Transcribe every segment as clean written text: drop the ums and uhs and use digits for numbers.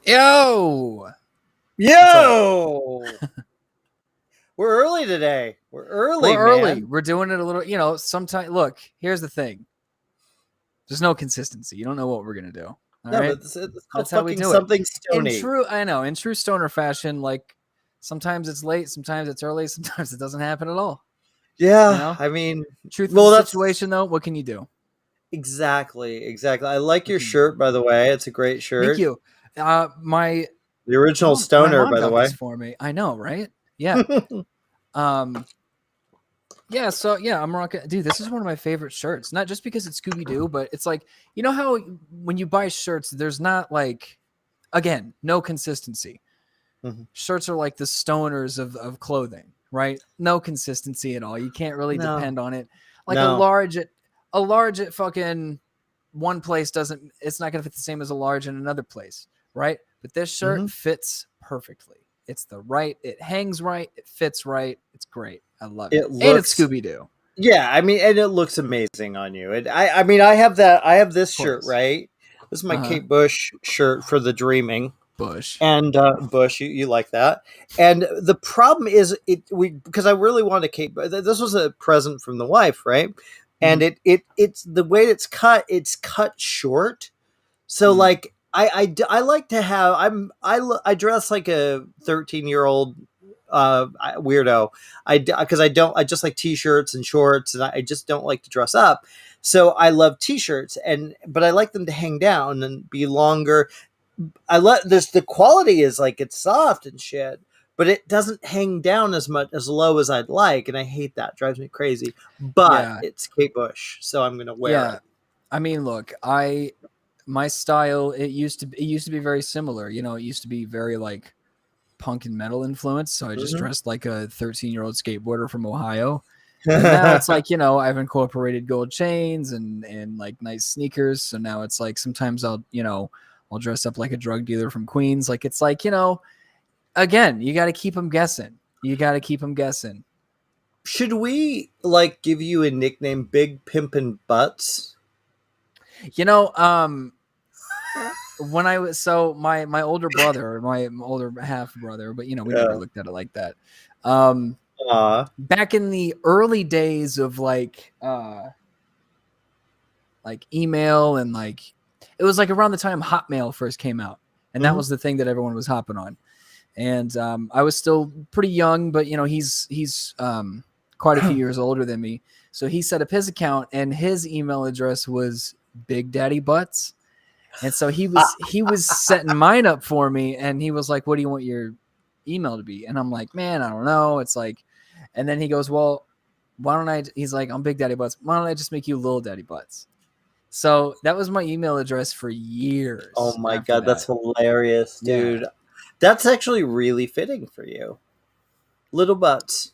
Yo! Yo! We're early today. We're early, man. We're doing it a little, sometimes. Look, here's the thing. There's no consistency. You don't know what we're going to do. All right? But it's called fucking something Stoney. In true stoner fashion, like, sometimes it's late, sometimes it's early, sometimes it doesn't happen at all. Yeah, I mean... Truth of the situation, though, what can you do? Exactly. I like your shirt, by the way. It's a great shirt. Thank you. The original stoner, by the way. For me. I know, right? Yeah. Yeah, so yeah, I'm rocking. Dude, this is one of my favorite shirts. Not just because it's Scooby-Doo, but it's like, you know how when you buy shirts, there's not like, again, no consistency. Mm-hmm. Shirts are like the stoners of clothing, right? No consistency at all. You can't really depend on it. Like a large at fucking one place it's not going to fit the same as a large in another place, right? But this shirt fits perfectly. It hangs right, it fits right, it's great. I love it. And it's Scooby-Doo. Yeah, I mean, and it looks amazing on you. I mean, I have this shirt, right? This is my Kate Bush shirt for the Dreaming. Bush. And Bush, you like that. And the problem is because I really wanted Kate, this was a present from the wife, right? And it's the way it's cut short. So like I like to have I dress like a 13-year-old weirdo. I just like t-shirts and shorts, and I just don't like to dress up. So I love t-shirts, but I like them to hang down and be longer. The quality is like it's soft and shit, but it doesn't hang down as low as I'd like, and I hate that. It drives me crazy. But it's Kate Bush, so I'm gonna wear it. I mean, look, my style, it used to be very similar. It used to be very like punk and metal influence. So I just dressed like a 13-year-old skateboarder from Ohio. And now it's like, I've incorporated gold chains and like nice sneakers. So now it's like sometimes I'll dress up like a drug dealer from Queens. Like, it's like, again, you got to keep them guessing. Should we like give you a nickname, Big Pimpin' Butts? When I was my older brother, my older half brother, but we never looked at it like that. Back in the early days of like email and like it was like around the time Hotmail first came out, and that was the thing that everyone was hopping on. And I was still pretty young, but he's quite a few years older than me, so he set up his account, and his email address was Big Daddy Butts. And so he was setting mine up for me, and he was like, "What do you want your email to be?" And I'm like, "Man, I don't know." It's like, and then he goes, "Well, why don't I?" He's like, "I'm Big Daddy Butts. Why don't I just make you Little Daddy Butts?" So that was my email address for years. Oh my god, that's hilarious, dude. Yeah. That's actually really fitting for you. Little Butts.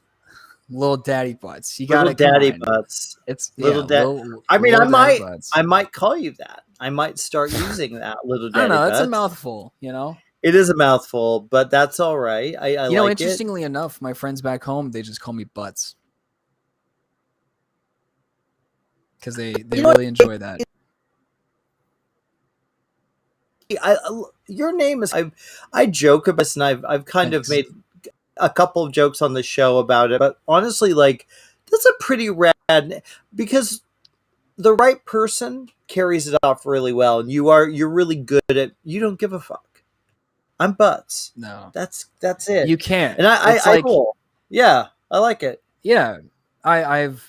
Little Daddy Butts. You got Little Daddy Butts. It's Little Daddy. I mean, I might call you that. I might start using that, Little Daddy. I don't know. Butts. It's a mouthful, It is a mouthful, but that's all right. I like interestingly enough, my friends back home, they just call me Butts because they really enjoy that. Your name is. I joke about this, and I've kind of made a couple of jokes on the show about it, but honestly, like, that's a pretty rad, because the right person carries it off really well, and you're really good at, you don't give a fuck. I'm Butts. No, that's it. You can't. And I cool. Yeah, I like it. Yeah, I've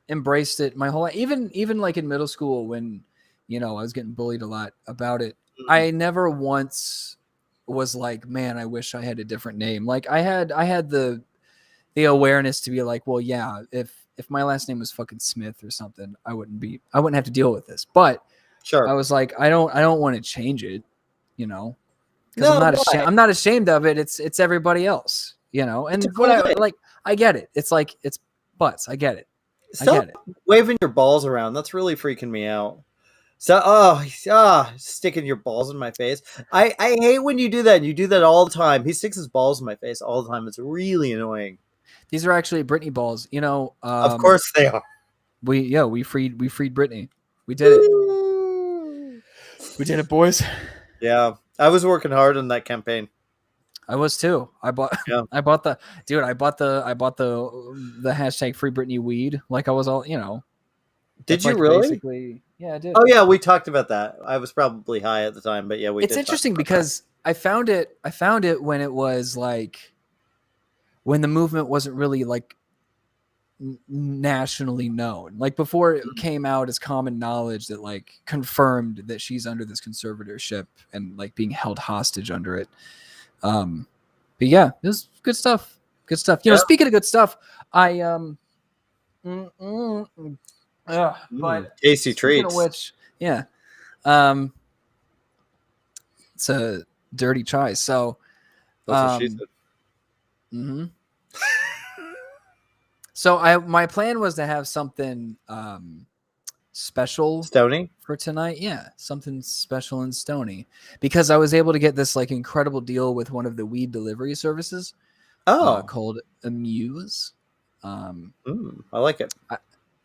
embraced it my whole life. Even like in middle school when I was getting bullied a lot about it. I never once was like, man, I wish I had a different name. Like I had the awareness to be like, well, yeah, if my last name was fucking Smith or something, I wouldn't have to deal with this. But sure, I was like, I don't want to change it, because I'm not ashamed of it. It's everybody else, and what I get it. It's like, it's Butts. I get it. Stop waving your balls around. That's really freaking me out. So, sticking your balls in my face. I hate when you do that. You do that all the time. He sticks his balls in my face all the time. It's really annoying. These are actually Britney balls. Of course they are. We freed Britney. We did it. We did it, boys. Yeah. I was working hard on that campaign. I was too. I bought Yeah. I bought the dude. I bought the hashtag Free Britney weed. Like I was all Did That's you like really? basically yeah. I did. Oh yeah, we talked about that. I was probably high at the time, but yeah, we It's did talk interesting about that. because I found it. I found it when it was like when the movement wasn't really like nationally known. Like before it came out as common knowledge that like confirmed that she's under this conservatorship and like being held hostage under it. But yeah, it was good stuff. Good stuff. Yeah. Speaking of good stuff, I but Tasty speaking of treats. which, yeah, um, it's a dirty chai. So, That's what she said. mm-hmm. So my plan was to have something special Stoney? for tonight. Yeah, something special in Stoney because I was able to get this like incredible deal with one of the weed delivery services called Amuse. I like it.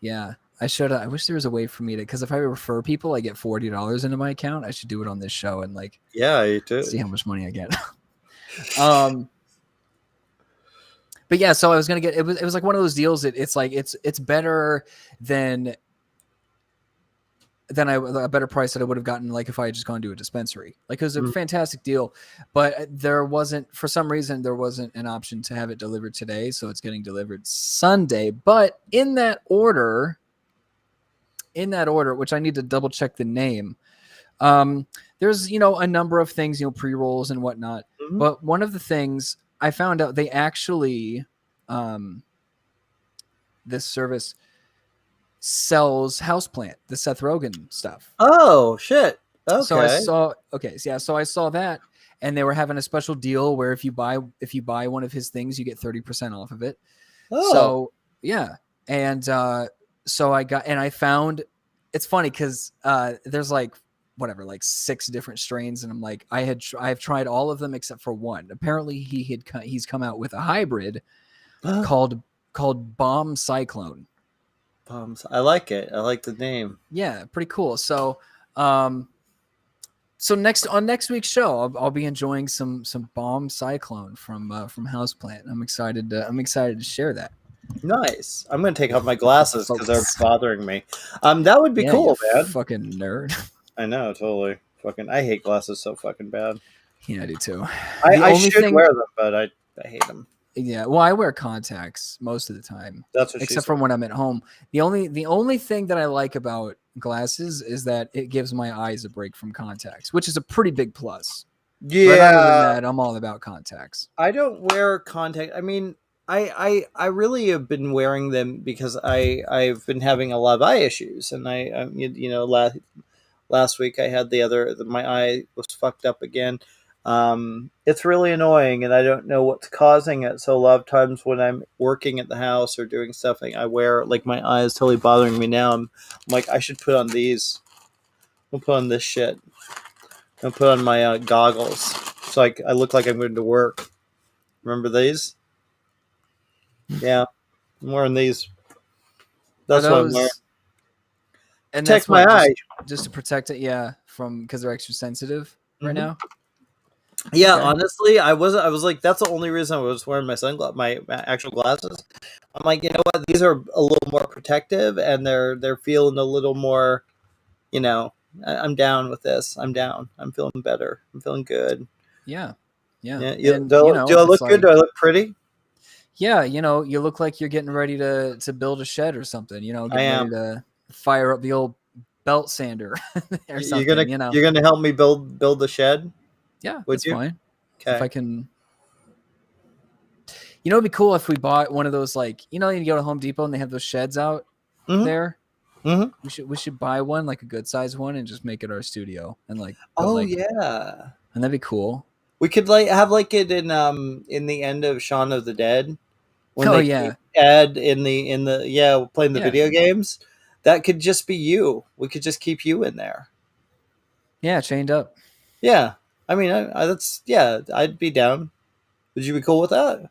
Yeah, I should. I wish there was a way for me to because if I refer people, I get $40 into my account. I should do it on this show and like you do. see how much money I get. But yeah, so I was gonna get it was like one of those deals that it's like it's better than a better price that I would have gotten like if I had just gone to a dispensary. Like it was a fantastic deal, but there wasn't for some reason there wasn't an option to have it delivered today, so it's getting delivered Sunday. But in that order, which I need to double check the name, there's a number of things, pre-rolls and whatnot. But one of the things I found out they actually this service sells Houseplant, the Seth Rogen stuff. Oh shit. Okay. So I saw that, and they were having a special deal where if you buy one of his things, you get 30% off of it. Oh. So yeah, and so I found it's funny because there's like 6 different strains, and I'm like I've tried all of them except for one. Apparently he's come out with a hybrid called Bomb Cyclone. I like it. I like the name. Yeah, pretty cool. So next week's show, I'll be enjoying some Bomb Cyclone from Houseplant. I'm excited to share that. Nice. I'm going to take off my glasses because they're bothering me. That would be cool, man. Fucking nerd. I know, totally. I hate glasses so fucking bad. Yeah, I do too. I should wear them, but I hate them. Yeah, well, I wear contacts most of the time. That's what except for when I'm at home. The only thing that I like about glasses is that it gives my eyes a break from contacts, which is a pretty big plus. Yeah. But other than that, I'm all about contacts. I don't wear contact. I mean, I really have been wearing them because I've been having a lot of eye issues, and last week I had my eye was fucked up again. It's really annoying, and I don't know what's causing it. So a lot of times when I'm working at the house or doing stuff, I wear like my eye is totally bothering me now. I'm like, I should put on these. I'll put on this shit. I'll put on my goggles, so I look like I'm going to work. Remember these? Yeah, I'm wearing these. That's what I'm wearing. And protect my eye, just to protect it. Yeah, because they're extra sensitive right now. Yeah, okay. Honestly, I was like, that's the only reason I was wearing my actual glasses. I'm like, you know what? These are a little more protective, and they're feeling a little more, I'm down with this. I'm down. I'm feeling better. I'm feeling good. Yeah. Do I look good? Do I look pretty? Yeah, you look like you're getting ready to build a shed or something. Ready to fire up the old belt sander or something. You're gonna help me build the shed. Yeah, that's fine. Okay. If I can, it'd be cool if we bought one of those, like, you go to Home Depot and they have those sheds out there. Mm-hmm. We should buy one, like a good size one, and just make it our studio and like. Yeah. And that'd be cool. We could have like it in the end of Shaun of the Dead. When Ed in the playing the video games. That could just be you. We could just keep you in there. Yeah, chained up. Yeah. I mean, I'd be down. Would you be cool with that?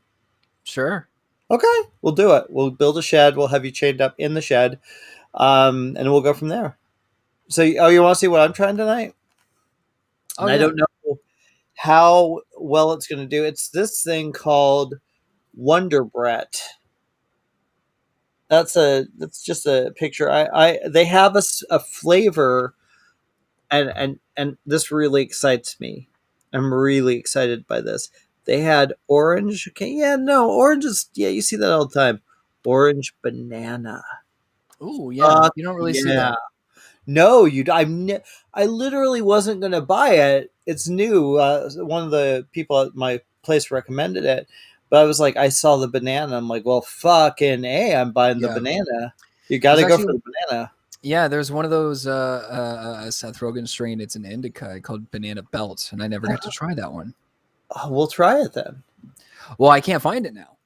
Sure. Okay, we'll do it. We'll build a shed. We'll have you chained up in the shed, and we'll go from there. So, you want to see what I'm trying tonight? I don't know. how well it's going to do. It's this thing called Wonder Brett. That's just a picture. They have a flavor, and this really excites me. I'm really excited by this. They had orange. Okay, yeah, no, orange is, yeah, you see that all the time. Orange banana. Oh yeah, Fuck you don't really see yeah. that. No, I literally wasn't gonna buy it. It's new. One of the people at my place recommended it, but I was like, I saw the banana. I'm like, well, fucking a, I'm buying the Yeah, banana. You got there's to go for actually the banana. yeah, there's one of those Seth Rogen strain. It's an indica called Banana Belt, and I never got to try that one. Oh, we'll try it then. Well, I can't find it now.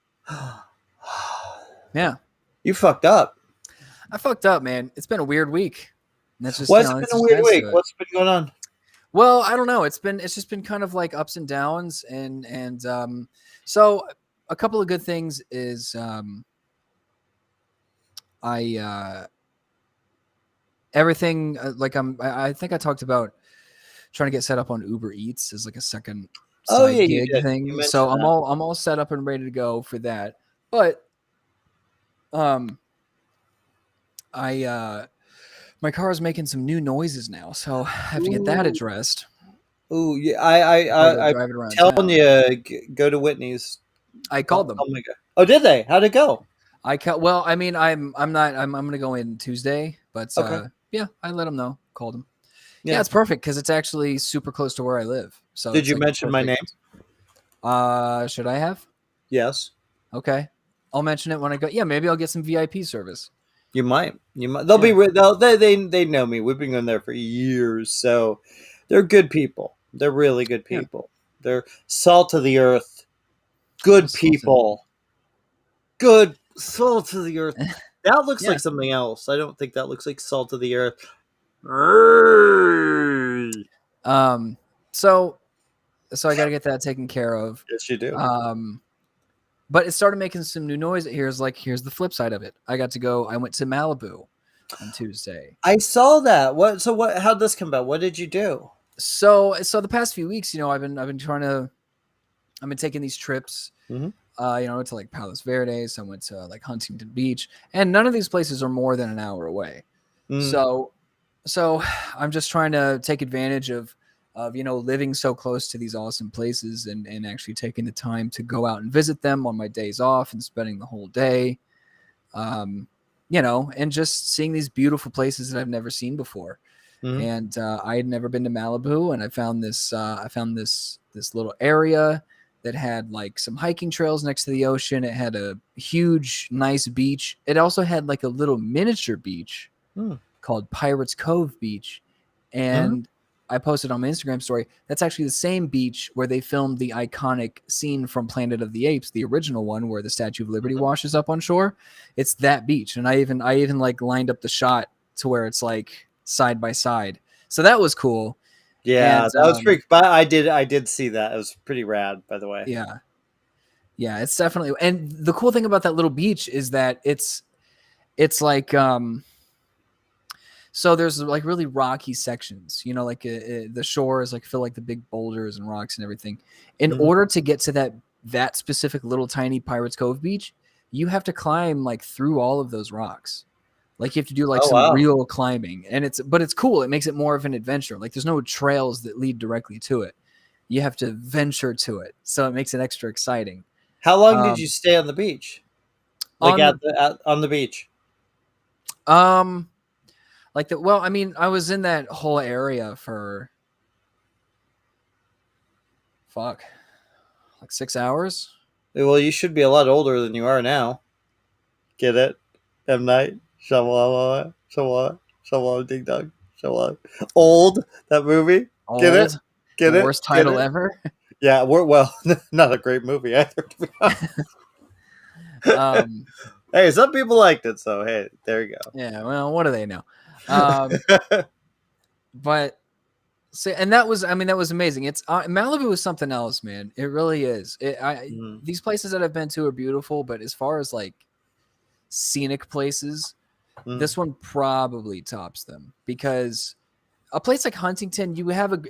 Yeah, You fucked up. I fucked up, man. It's been a weird week. And that's just What's been it a just weird adds week? to it. What's been going on? Well, I don't know. It's just been kind of like ups and downs, and so a couple of good things is I everything like I think I talked about trying to get set up on Uber Eats as like a second Oh side yeah, you gig did. You thing. So mentioned that. I'm all set up and ready to go for that. But um I my car is making some new noises now, so I have to get that Ooh, addressed ooh, yeah. before I go I'm drive it around telling town. you, go to Whitney's. I called Tell them. me go. Oh, did they? How'd it go? Well, I mean, I'm not I'm gonna go in Tuesday, but Okay. yeah, I let them know, called them. Yeah, Yeah. it's perfect because it's actually super close to where I live, so Did it's you like a mention my name? perfect. Should I have? Yes. Okay, I'll mention it when I go. Yeah, maybe I'll get some VIP service. You might. You might. They'll be. Yeah, They know me. We've been going there for years, so they're good people. They're really good yeah. people. They're salt of the earth. Good Salted. people. Good salt of the earth. That looks Yeah. like something else. I don't think that looks like salt of the earth. Yes, Um. So I got to get that taken care of. you do. Um. But it started making some new noise. Here's the flip side of it. I got to go. I went to Malibu on Tuesday. I saw that. What? So what? How'd this come about? What did you do? So the past few weeks, I've been taking these trips. Mm-hmm. I went to like Palos Verdes. I went to like Huntington Beach, and none of these places are more than an hour away. Mm, So, so I'm just trying to take advantage of living so close to these awesome places and actually taking the time to go out and visit them on my days off and spending the whole day, um, and just seeing these beautiful places that I've never seen before. mm, And I had never been to Malibu, and I found this. This little area that had like some hiking trails next to the ocean. It had a huge, nice beach. It also had like a little miniature beach mm, called Pirates Cove Beach, mm. and I posted on my Instagram story. That's actually the same beach where they filmed the iconic scene from Planet of the Apes, the original one where the Statue of Liberty washes up on shore. It's that beach, and I even like lined up the shot to where it's like side by side. So that was cool. Yeah, And that was pretty. But I did see that. It was pretty rad, by the way. yeah, yeah, it's definitely. And the cool thing about that little beach is that it's like so there's like really rocky sections, like the shore is like filled like the big boulders and rocks and everything. In Mhm. order to get to that specific little tiny Pirates Cove beach, you have to climb like through all of those rocks. Like you have to do like Oh some wow. real climbing, and it's cool. It makes it more of an adventure. Like there's no trails that lead directly to it. You have to venture to it, so it makes it extra exciting. How long did you Um, stay on the beach? Like on on the beach? um, like the well, I mean, I was in that whole area for fuck like 6 hours. Well, you should be a lot older than you are now. Get it? M Night Shyamalan, Shyamalan, Shyamalan, Ding Dong, Shyamalan. Old, that movie. Get it? Old, the Get it? worst Get title it? ever. Yeah, we're well. Not a great movie either. To be honest. um, Hey, some people liked it, so hey, there you yeah. Well, what do they know? go. But so, and that was, I mean, that was amazing. It's Malibu is something else, man. It really is. Mm, These places that I've been to are beautiful, but as far as like scenic places, mm, this one probably tops them because a place like Huntington,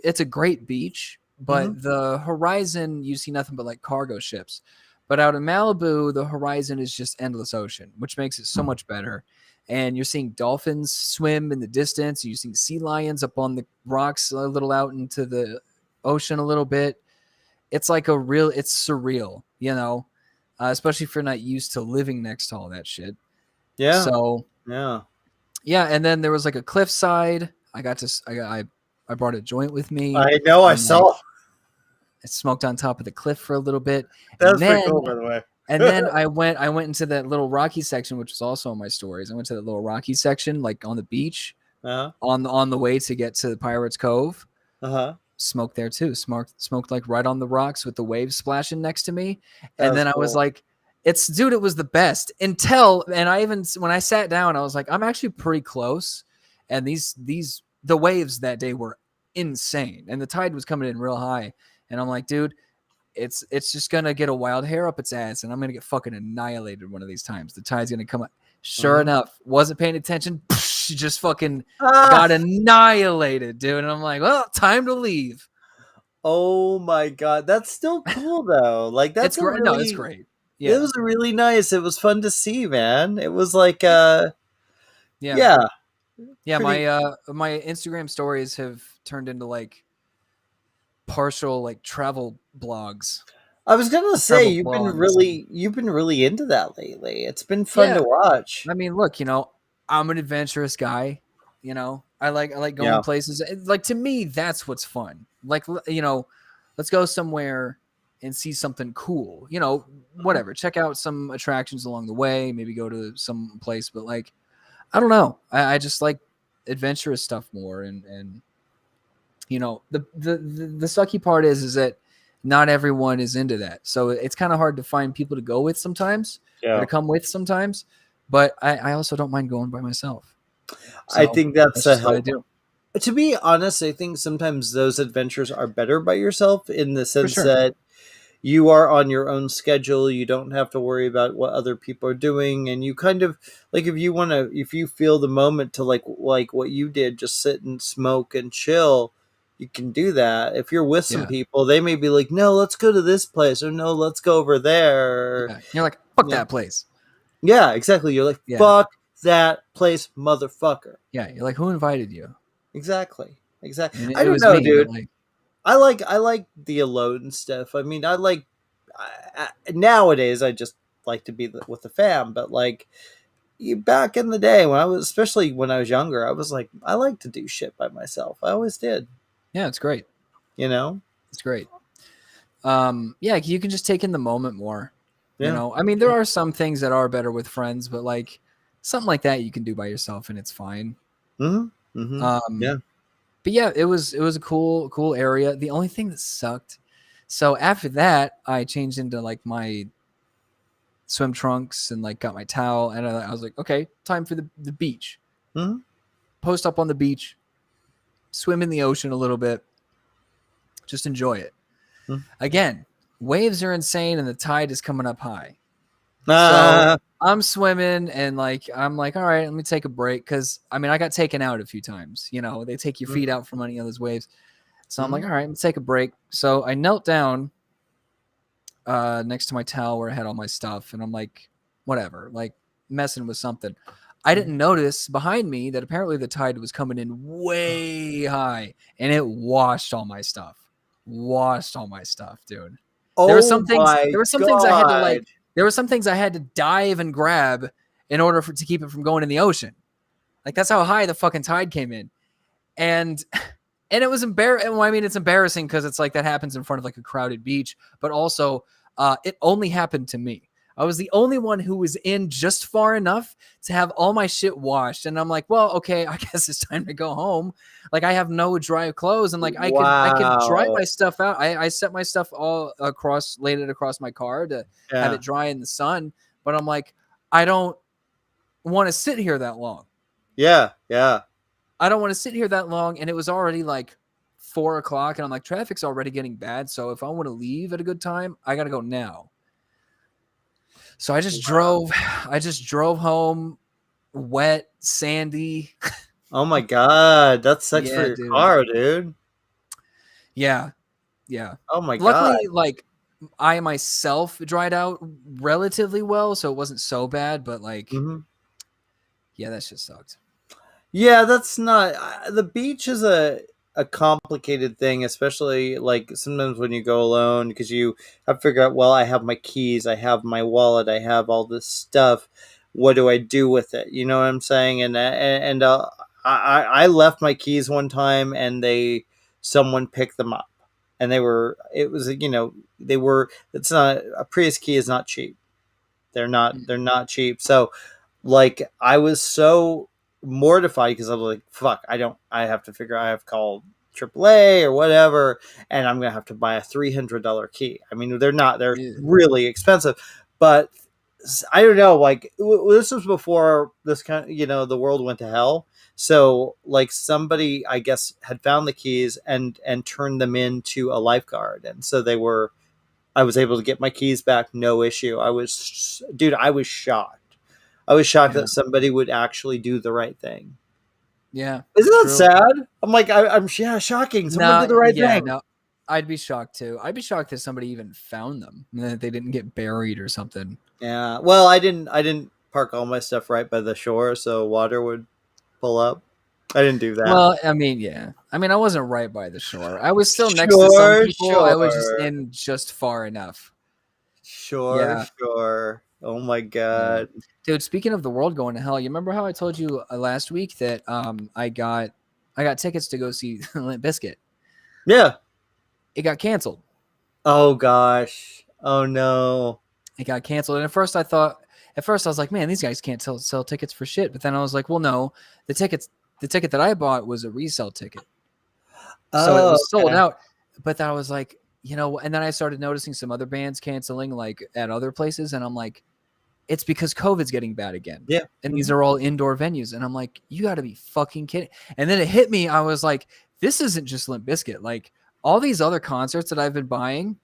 it's a great beach, but the horizon, you see nothing but like cargo ships. But out in Malibu, the horizon is just endless ocean, which makes it so much better. And you're seeing dolphins swim in the distance. You're seeing sea lions up on the rocks a little out into the ocean a little bit. It's like it's surreal, especially if you're not used to living next to all that shit. Yeah. So, yeah. And then there was like a cliffside. I brought a joint with me. I know. I saw. I smoked on top of the cliff for a little bit. That's pretty cool, by the way. And then I went into that little rocky section, which was also in my stories. I went to that little rocky section, like on the beach, on the way to get to the Pirates Cove. Smoked there too. Smoked like right on the rocks with the waves splashing next to me. And then I was like, it was the best when I sat down, I was like, I'm actually pretty close. And the waves that day were insane. And the tide was coming in real high. And I'm like, dude, it's just going to get a wild hair up its ass. And I'm going to get fucking annihilated one of these times. The tide's going to come up. Sure enough, wasn't paying attention. Just fucking got annihilated, dude. And I'm like, well, time to leave. Oh my God. That's still cool though. Like that's great. No, it's great. Yeah. It was really nice. It was fun to see, man. It was like, yeah. Pretty... my Instagram stories have turned into like partial like travel blogs. I was gonna say you've been really into that lately. It's been fun to watch. I mean, look, I'm an adventurous guy. I like going places. Like to me, that's what's fun. Like let's go somewhere and see something cool. Whatever. Check out some attractions along the way. Maybe go to some place. But like, I don't know. I just like adventurous stuff more. And the sucky part is that not everyone is into that. So it's kind of hard to find people to go with sometimes or to come with sometimes. But I also don't mind going by myself. So I think that's a help. What I do. To be honest, I think sometimes those adventures are better by yourself in the sense that you are on your own schedule. You don't have to worry about what other people are doing. And you kind of like, if you feel the moment to like what you did, just sit and smoke and chill, you can do that. If you're with some people, they may be like, no, let's go to this place, or no, let's go over there. Yeah. You're like, fuck that place. Yeah, exactly. You're like, fuck that place, motherfucker. Yeah. You're like, who invited you? Exactly. I don't know, dude. Like, I like the alone stuff. I mean, nowadays I just like to be with the fam, but like back in the day especially when I was younger, I was like, I like to do shit by myself. I always did. Yeah, it's great. It's great. Yeah, you can just take in the moment more. Yeah. I mean, there are some things that are better with friends, but like something like that you can do by yourself and it's fine. Yeah. But yeah, it was a cool area. The only thing that sucked. So after that, I changed into like my swim trunks and like got my towel, and I was like, okay, time for the beach. Post up on the beach, swim in the ocean a little bit, just enjoy it. Again, waves are insane and the tide is coming up high. So I'm swimming and like I'm like, all right, let me take a break, because I mean I got taken out a few times. They take your feet out from any of those waves. So I'm like, all right, let me take a break. So I knelt down next to my towel where I had all my stuff, and I'm like, whatever, like messing with something. I didn't notice behind me that apparently the tide was coming in way high, and it washed all my stuff, dude. There were some things I had to like. There were some things I had to dive and grab in order to keep it from going in the ocean. Like that's how high the fucking tide came in. And it was embarrassing. Well, I mean, it's embarrassing because it's like that happens in front of like a crowded beach, but also it only happened to me. I was the only one who was in just far enough to have all my shit washed. And I'm like, well, okay, I guess it's time to go home. Like I have no dry clothes, and like I could dry my stuff out. I set my stuff all laid it across my car to have it dry in the sun. But I'm like, I don't want to sit here that long. Yeah. I don't want to sit here that long. And it was already like 4:00, and I'm like, traffic's already getting bad. So if I want to leave at a good time, I got to go now. So I just drove home, wet, sandy. Oh my God, that sucks for your car, dude. Yeah. Yeah. Oh my god. Luckily, like I myself dried out relatively well, so it wasn't so bad. But like, Mhm. yeah, that shit sucked. Yeah, that's not the beach is a complicated thing, especially like sometimes when you go alone because you have to figure out. Well, I have my keys, I have my wallet, I have all this stuff. What do I do with it? You know what I'm saying? I left my keys one time, and someone picked them up, and it was they were it's not a Prius key is not cheap. They're not cheap. So like I was so mortified because I was like, fuck, I have to figure I have to call AAA or whatever, and I'm gonna have to buy a $300 key. I mean, they're Yeah. really expensive, but I don't know. Like this was before this kind of, the world went to hell. So like somebody I guess had found the keys and turned them into a lifeguard, and so I was able to get my keys back, no issue. Dude, I was shocked. I was shocked Yeah. that somebody would actually do the right thing. Yeah. Isn't that True. sad? I'm like, yeah, shocking. Someone No, did the right yeah, thing. no. I'd be shocked too. I'd be shocked if somebody even found them and that they didn't get buried or something. Yeah. Well, I didn't park all my stuff right by the shore, so water would pull up. I didn't do that. Well, I mean, yeah. I mean, I wasn't right by the shore. I was still next to some Sure, people. I was just sure, in just far enough. sure, Yeah. sure. Oh my Yeah. god. Dude, speaking of the world going to hell, you remember how I told you last week that I got tickets to go see Limp Bizkit. Yeah. It got canceled. Oh gosh. Oh no. It got canceled. And at first I was like, man, these guys can't sell tickets for shit. But then I was like, well, no, the ticket that I bought was a resale ticket. So it Oh, was sold okay. out. But then I was like, and then I started noticing some other bands canceling like at other places. And I'm like, it's because COVID's getting bad again. Yeah. And these are all indoor venues. And I'm like, you got to be fucking kidding. And then it hit me. I was like, this isn't just Limp Bizkit. Like all these other concerts that I've been buying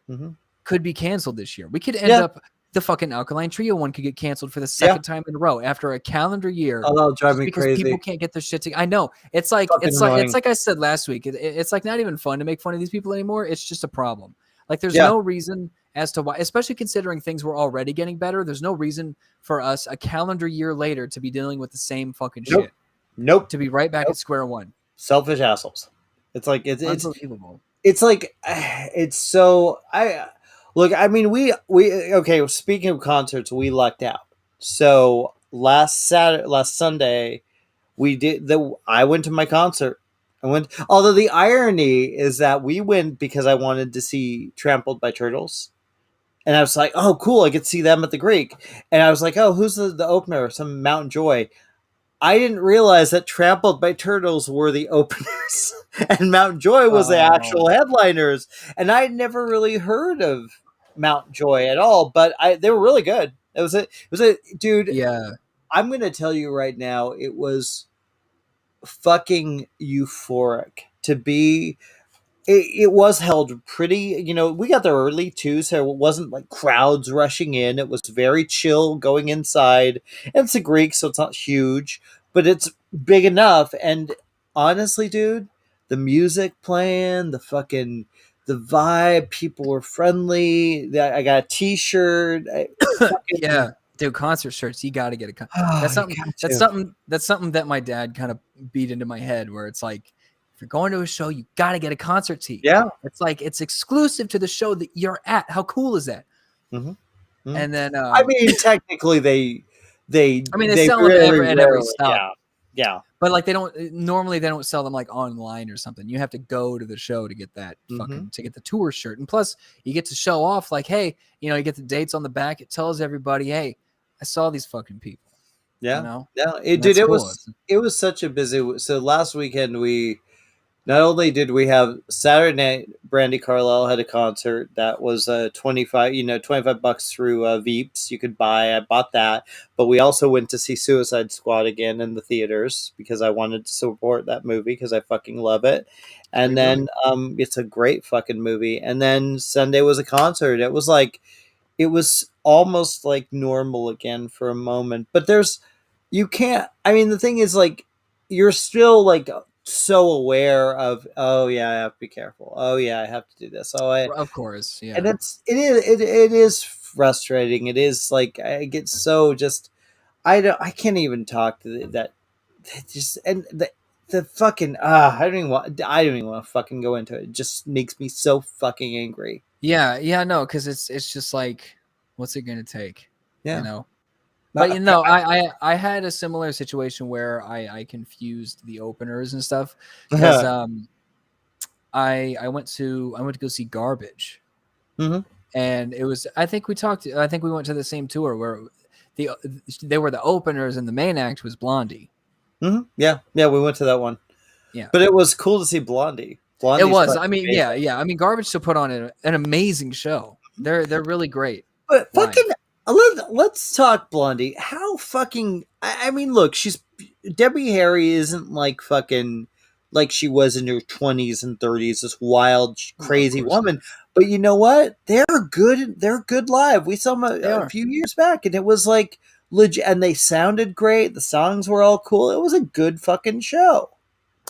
Mm-hmm. could be canceled this year. We could end Yeah. up the fucking Alkaline Trio one could get canceled for the Yeah. second time in a row after a calendar year. Oh, that'll drive Just me because people crazy. can't get their shit together. I know it's like Fucking annoying. it's like I said last week. It's like not even fun to make fun of these people anymore. It's just a problem. Like there's Yeah. no reason as to why, especially considering things were already getting better. There's no reason for us a calendar year later to be dealing with the same fucking Nope. shit. Nope. To be right back Nope. at square one. Selfish assholes. It's like Unbelievable. it's like it's so I look. I mean, we okay. Speaking of concerts, we lucked out. So last Sunday, I went to my concert. I went. Although the irony is that we went because I wanted to see Trampled by Turtles. And I was like, oh, cool. I get to see them at the Greek. And I was like, oh, who's the opener? Some Mountain Joy. I didn't realize that Trampled by Turtles were the openers and Mount Joy was the Oh actual headliners. And I had never really heard of Mount Joy at all, but they were really good. It was a dude. yeah. I'm going to tell you right now, it was fucking euphoric to be. It was held pretty, we got there early too, so it wasn't like crowds rushing in. It was very chill going inside. And it's a Greek, so it's not huge, but it's big enough. And honestly, dude, the music playing, the vibe, people were friendly. I got a t-shirt. Yeah, dude, concert shirts. You got to get a. Oh, That's you something. got That's to. something. That's something that my dad kind of beat into my head. Where it's like, if you're going to a show, you got to get a concert tee. Yeah. It's like it's exclusive to the show that you're at. How cool is that? Mm-hmm. Mm-hmm. And then, I mean, technically, I mean, they they sell them very at every rarely, stop, yeah, yeah. but like they don't normally they don't sell them like online or something. You have to go to the show to get that Mm-hmm. to get the tour shirt, and plus you get to show off like, hey, you get the dates on the back. It tells everybody, hey, I saw these fucking people. Yeah, And yeah. It did. that's cool. It was such a busy. So last weekend we not only did we have Saturday night, Brandy Carlisle had a concert that was 25 $25 through Veeps. You could buy. I bought that, but we also went to see Suicide Squad again in the theaters because I wanted to support that movie because I fucking love it. And Great movie. then it's a great fucking movie. And then Sunday was a concert. It was almost like normal again for a moment. But you can't, I mean, the thing is, like, you're still like so aware of, oh yeah, I have to be careful. Oh yeah, I have to do this. Of course, And yeah. it is frustrating. It is like I get so just I can't even talk to that just and the fucking I don't even want to fucking go into it. It just makes me so fucking angry. Yeah, no, because it's just like, what's it gonna take, you Yeah. know? But Not- I had a similar situation where I confused the openers and stuff because I went to go see Garbage, Mhm. and it was I think we went to the same tour where the they were the openers and the main act was Blondie. Yeah, yeah, we went to that one, Yeah, but it was cool to see Blondie. it Blondie's was. fucking I mean, amazing. yeah. I mean, Garbage still put on an amazing show. They're really great But fucking live. let's talk Blondie. How fucking I mean, look, she's Debbie Harry isn't like fucking like she was in her 20s and 30s, this wild, No, of crazy course not. woman. But you know what? They're good. They're good live. We saw them They a are. few years back, and it was like legit. And they sounded great. The songs were all cool. It was a good fucking show.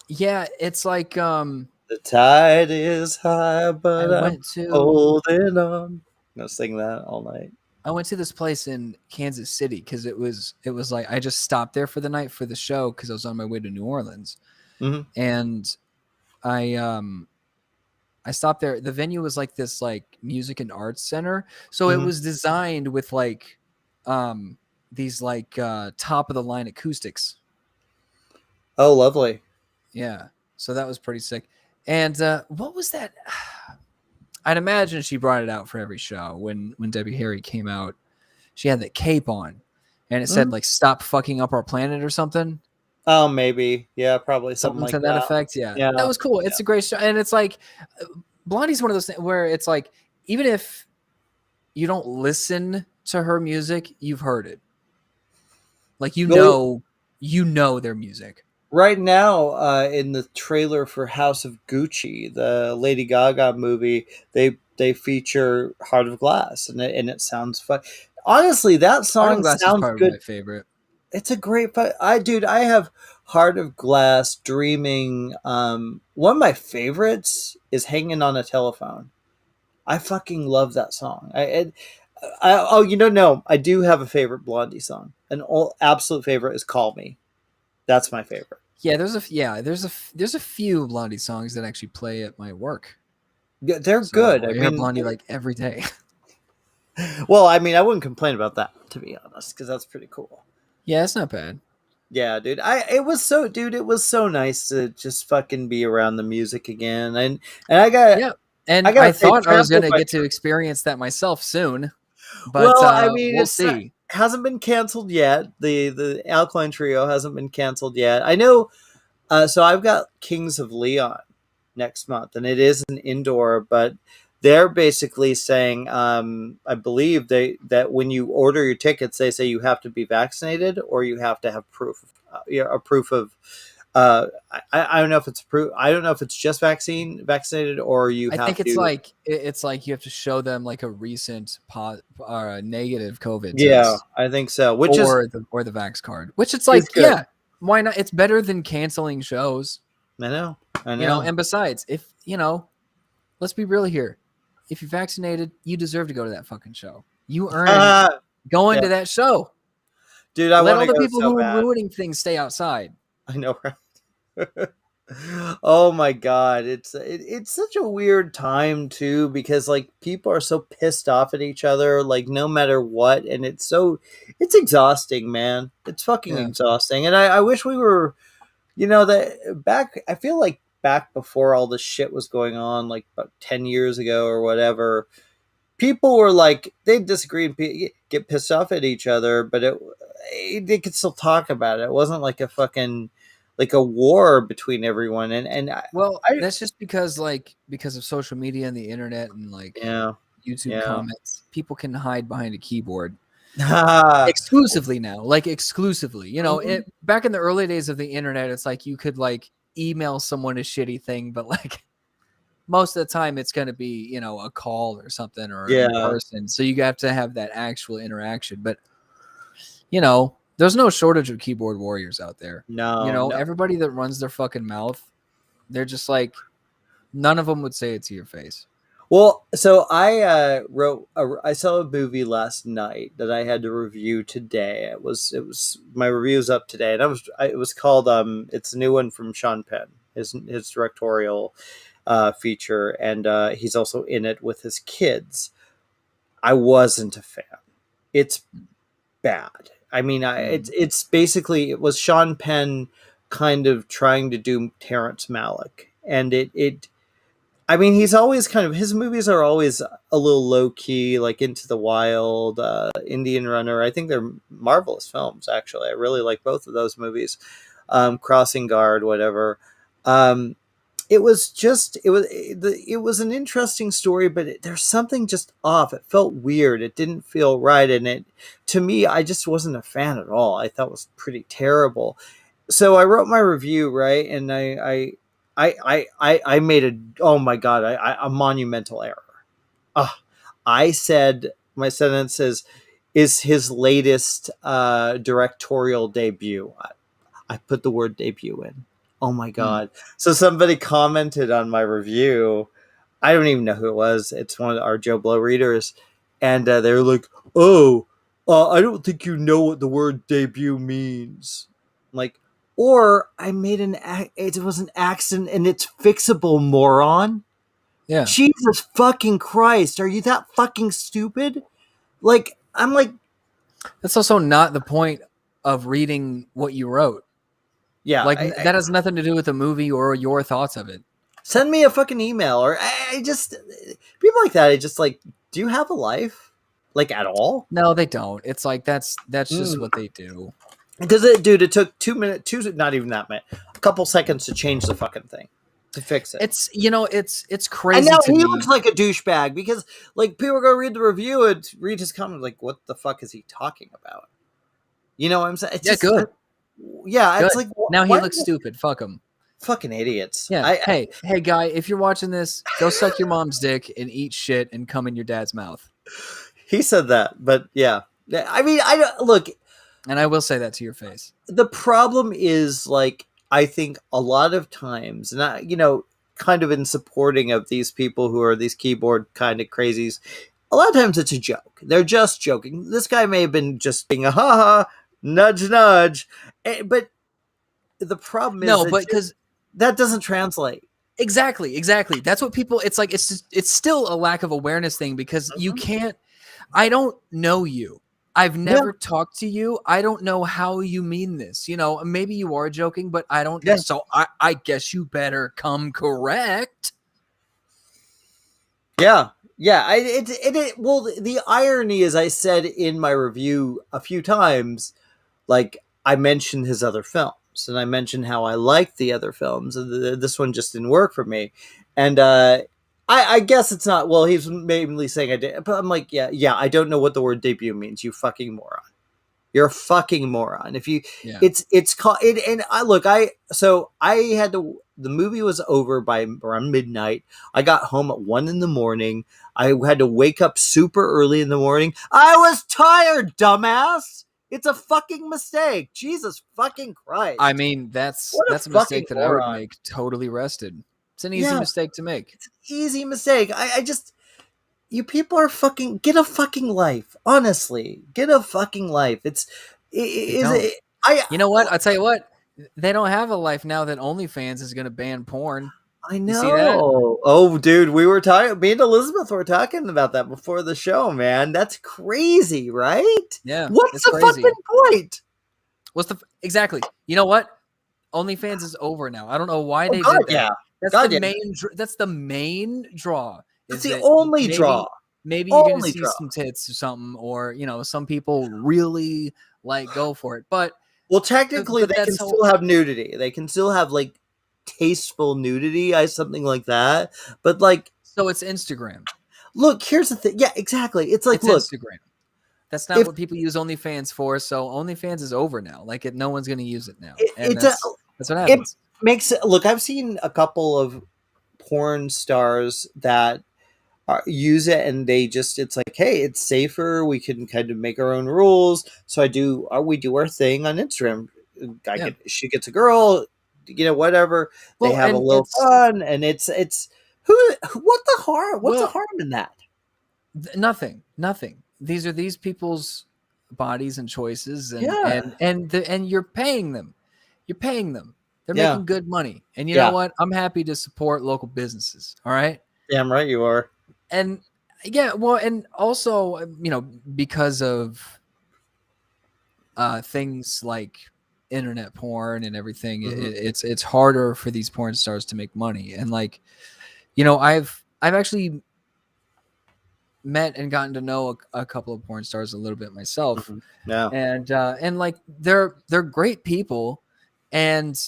Yeah, it's like The tide is high, I but I'm went to holding on. I'm gonna sing that all night. I went to this place in Kansas City because it was like I just stopped there for the night for the show because I was on my way to New Orleans, Hmm. and I stopped there. The venue was like this like music and arts center, so it Hmm. was designed with like these like top of the line acoustics. Oh, lovely. Yeah, so that was pretty sick. And what was that? I'd imagine she brought it out for every show. When Debbie Harry came out, she had the cape on, and it said Mhm. like "Stop fucking up our planet" or something, Oh, maybe. Yeah, probably something something like to that that. effect. Yeah, that Yeah. was cool. Yeah. It's a great show, and it's like Blondie's one of those things where it's like even if you don't listen to her music, you've heard it. Like Well, you know their music. right now, in the trailer for House of Gucci, the Lady Gaga movie, they feature Heart of Glass, and it sounds fun. Honestly, that Heart of song Glass is sounds probably good. my favorite. It's a great dude, I have Heart of Glass, Dreaming. One of my favorites is Hanging on a Telephone. I fucking love that song. Oh, no, I do have a favorite Blondie song. Absolute favorite is "Call Me." That's my favorite. Yeah, there's a few Blondie songs that actually play at my work. Yeah, they're good. So I I hear mean, Blondie like every day. well, I mean, I wouldn't complain about that, to be honest, because that's pretty cool. Yeah, it's not bad. Yeah, dude. It was so nice to just fucking be around the music again, and Yeah, I and I gotta say, thought I was Trampled gonna by get to experience that myself soon, but Well, I mean, we'll it's not, see. hasn't been canceled yet. The Alkaline Trio hasn't been canceled yet. I know. So I've got Kings of Leon next month, and it is an indoor, but they're basically saying, I believe that when you order your tickets, they say you have to be vaccinated or you have to have a proof of. I don't know if it's proof. I don't know if it's just vaccinated or you I think have it's to. like it's like you have to show them like a recent negative COVID Yeah, test I think so. Which or the Vax card. Which it's is like, good. yeah, why not? It's better than canceling shows, I know. I know. And besides, if let's be real here. If you're vaccinated, you deserve to go to that fucking show. You earned going Yeah, to that show. dude, I Let want all to the go people so who are bad. ruining things stay outside. I know, right? Oh my god, it's such a weird time too because like people are so pissed off at each other like no matter what, and it's exhausting, man. It's fucking Yeah. exhausting, and I wish we were, that back. I feel like back before all this shit was going on, like about 10 years ago or whatever. People were like they disagree and get pissed off at each other, but they could still talk about it. It wasn't like a fucking like a war between everyone. And Well, I that's just because of social media and the internet and like yeah, YouTube yeah. comments, people can hide behind a keyboard Ah, exclusively now, like exclusively. mhm. Back in the early days of the internet, it's like you could like email someone a shitty thing, but like most of the time it's going to be, a call or something or in Yeah, person. So you have to have that actual interaction. But, you know, There's no shortage of keyboard warriors out there. You No, know, no. everybody that runs their fucking mouth, they're just like, none of them would say it to your face. Well, so I saw a movie last night that I had to review today. It was my review's up today, and it was called it's a new one from Sean Penn, his directorial feature, and he's also in it with his kids. I wasn't a fan. It's bad. I mean, it's basically it was Sean Penn kind of trying to do Terrence Malick, and it I mean, he's always kind of his movies are always a little low key, like Into the Wild, Indian Runner. I think they're marvelous films. Actually, I really like both of those movies. Crossing Guard, whatever. Um, it was an interesting story, but there's something just off. It felt weird. It didn't feel right, and it to me, I just wasn't a fan at all. I thought it was pretty terrible. So I wrote my review, right, and I made oh my god, a monumental error. Uh, I said my sentence is his latest directorial debut. I put the word debut in. Oh my god! So somebody commented on my review. I don't even know who it was. It's one of our Joe Blow readers, and they were like, "Oh, I don't think you know what the word debut means." Like, or I made it was an accident and it's fixable, moron. Yeah. Jesus fucking Christ. Are you that fucking stupid? Like, I'm like, That's also not the point of reading what you wrote. yeah, Like, that has nothing to do with the movie or your thoughts of it. send me a fucking email or I just, people like that. I just like, do you have a life? Like, at all? No, they don't. It's like, that's just what they do. Because dude, it took 2 minutes, not even that minute, a couple seconds to change the fucking thing, to fix it. It's, it's And crazy now to he me. looks like a douchebag because, like, people go read the review and read his comment, like, what the fuck is he talking about? You know what I'm saying? It's just, good. Yeah, Good. it's like, now he looks stupid. Fuck him. Fucking idiots. Yeah. Hey, guy, if you're watching this, go suck your mom's dick and eat shit and come in your dad's mouth. He said that, but yeah. I mean, I don't look. And I will say that to your face. The problem is, like, I think a lot of times, and kind of in supporting of these people who are these keyboard kind of crazies, a lot of times it's a joke. They're just joking. This guy may have been just being a ha nudge, nudge. But the problem is because that doesn't translate. Exactly. That's what people. It's like it's still a lack of awareness thing because you can't. I don't know you. I've never talked to you. I don't know how you mean this. Maybe you are joking, but I don't. Yeah. So I guess you better come correct. Yeah. Well, the irony is, I said in my review a few times, like, I mentioned his other films, and I mentioned how I liked the other films, and this one just didn't work for me. And I guess it's not. Well, he's mainly saying I did, but I'm like, yeah. I don't know what the word debut means. You fucking moron. You're a fucking moron. If you, it's called it. And I had to. The movie was over by around midnight. I got home at 1 a.m. I had to wake up super early in the morning. I was tired, dumbass. It's a fucking mistake. Jesus fucking Christ. I mean, that's a mistake that I would make totally rested. It's an easy mistake to make. It's an easy mistake. I just, you people are fucking, get a fucking life. Honestly, get a fucking life. You know what? I'll tell you what. They don't have a life now that OnlyFans is going to ban porn. I know. See that? Oh, dude, we were talking. Me and Elizabeth were talking about that before the show, man. That's crazy, right? Yeah. What's the fucking point? Exactly? You know what? OnlyFans is over now. I don't know why they did that. Yeah. That's the main draw. It's the only draw. Maybe you're going to see some tits or something, or some people really go for it, but. Well, technically, they can still have nudity. They can still have tasteful nudity, something like that. But so it's Instagram. Look, here's the thing. Yeah, exactly. It's Instagram. That's not what people use OnlyFans for. So OnlyFans is over now. No one's going to use it now. That's what happens. It makes it look. I've seen a couple of porn stars that use it, and they just, it's like, hey, it's safer, we can kind of make our own rules. So we do our thing on Instagram. Yeah. She gets a girl, whatever, they Well, have a and little it's fun, and it's who what the harm, what's the well, harm in that? nothing, nothing. These are these people's bodies and choices, Yeah, and you're paying them. You're paying them. They're yeah, making good money. And you know yeah, what? I'm happy to support local businesses. All right. damn right you are. And yeah, well, and also, because of things like internet porn and everything, Hmm. it's harder for these porn stars to make money. And like, I've actually met and gotten to know a couple of porn stars a little bit myself, Hmm. Yeah. and like they're great people, and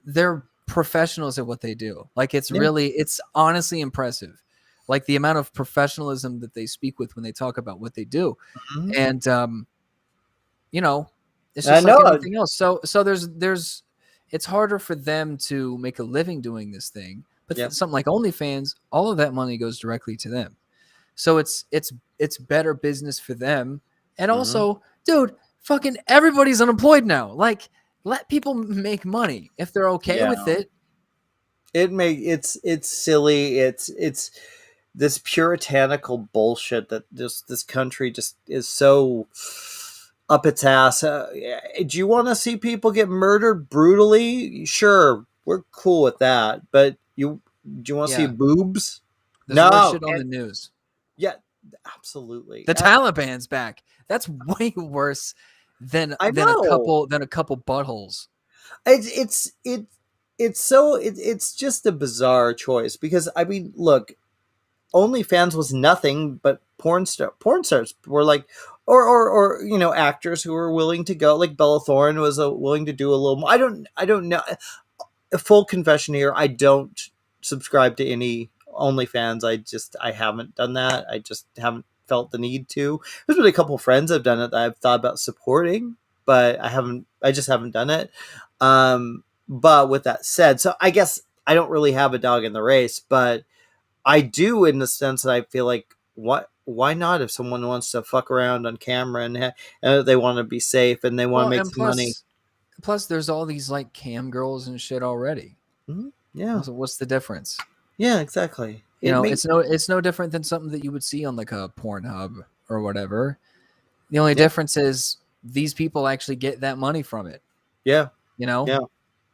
they're professionals at what they do. Like Yeah. it's honestly impressive, like the amount of professionalism that they speak with when they talk about what they do. Hmm. And you know it's I just like know. anything else. So there's it's harder for them to make a living doing this thing, but Yeah. something like OnlyFans, all of that money goes directly to them. So it's better business for them. And Hmm. also, dude, fucking everybody's unemployed now. Like, let people make money if they're okay Yeah. with it. It's silly. It's this puritanical bullshit that just this country just is so up its ass. Do you want to see people get murdered brutally? Sure, we're cool with that. But do you want to see Yeah, boobs? there's worse No. shit on the news. Yeah, absolutely. The Taliban's back. That's way worse than I than a know. couple than a couple buttholes. It's just a bizarre choice because I mean, look, OnlyFans was nothing but porn stars were like, or actors who were willing to go, like Bella Thorne was willing to do a little more. I don't know. A full confession here, I don't subscribe to any OnlyFans. I haven't done that. I just haven't felt the need to. There's been a couple friends I've done it that I've thought about supporting, but I just haven't done it. But with that said, so I guess I don't really have a dog in the race, but I do, in the sense that I feel like, why not, if someone wants to fuck around on camera and they want to be safe and they want to Well, make and some money. plus there's all these like cam girls and shit already. Mhm. Yeah, What's the difference? yeah, exactly. It makes It's no different than something that you would see on like a Pornhub or whatever. The only Yeah, difference is these people actually get that money from it. yeah, You know, yeah,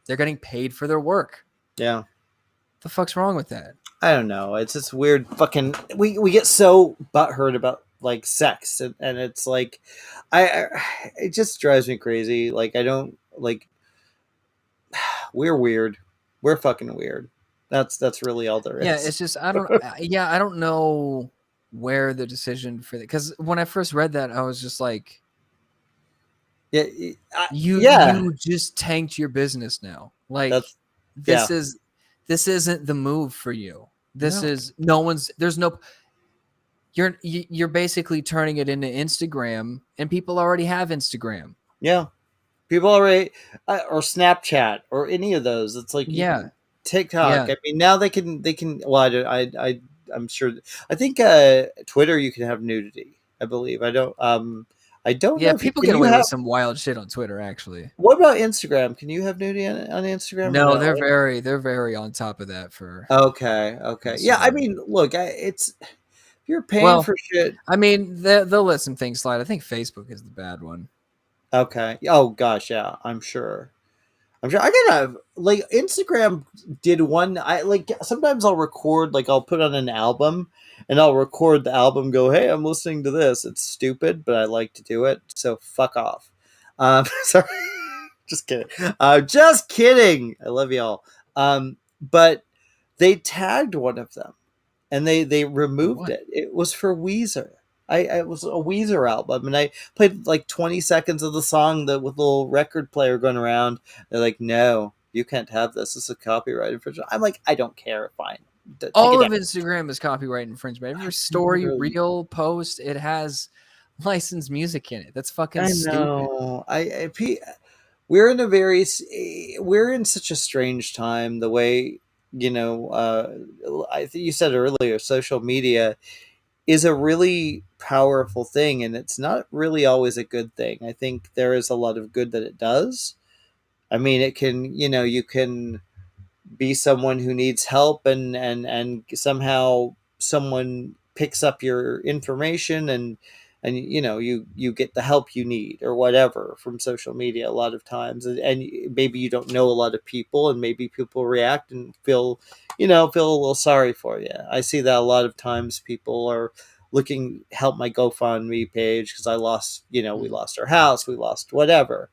they're getting paid for their work. yeah. The fuck's wrong with that? I don't know. It's just weird. Fucking, we get so butthurt about like sex, and it's like, I it just drives me crazy. Like, I don't like. We're weird. We're fucking weird. That's really all there Yeah, is. it's just I don't know where the decision for that, because when I first read that, I was just like, Yeah, yeah. you just tanked your business now. Like That's this yeah. is this isn't the move for you. This No. is no one's there's no you're basically turning it into Instagram, and people already have Instagram. Yeah. People already, or Snapchat or any of those. It's like you Yeah. can TikTok. Yeah. I mean, now they can. Well, I'm sure. I think Twitter, you can have nudity. I believe. I don't Yeah, know if you people can. get You away have. with some wild shit on Twitter actually. What about Instagram? Can you have nudity on Instagram or No, no? they're very on top of that for Okay. Okay. Yeah. I Instagram. mean, look, it's if you're paying Well, for shit. I mean, they'll let some things slide. I think Facebook is the bad one. Okay. Oh gosh, yeah. I'm sure. I'm sure I gotta, like, Instagram did one. I like, sometimes I'll record, like, I'll put on an album and I'll record the album. Go, hey, I'm listening to this. It's stupid, but I like to do it. So fuck off. Sorry, just kidding. Just kidding. I love y'all. But they tagged one of them and they For removed what? it. It was for Weezer. I was a Weezer album, and I played like 20 seconds of the song that with a little record player going around. They're like, "No, you can't have this. This is a copyright infringement." I'm like, "I don't care. Fine, take it All down." of Instagram is copyright infringement. I Every story, know. reel, post, it has licensed music in it. That's fucking I stupid. know. We're in a very we're in such a strange time. The way. I think you said earlier, social media is a really powerful thing, and it's not really always a good thing. I think there is a lot of good that it does. I mean, it can, you can be someone who needs help, and somehow someone picks up your information, and you get the help you need or whatever from social media a lot of times, and maybe you don't know a lot of people, and maybe people react and feel a little sorry for you. I see that a lot of times. People are looking help my GoFundMe page because I lost, we Mm. lost our house, we lost whatever.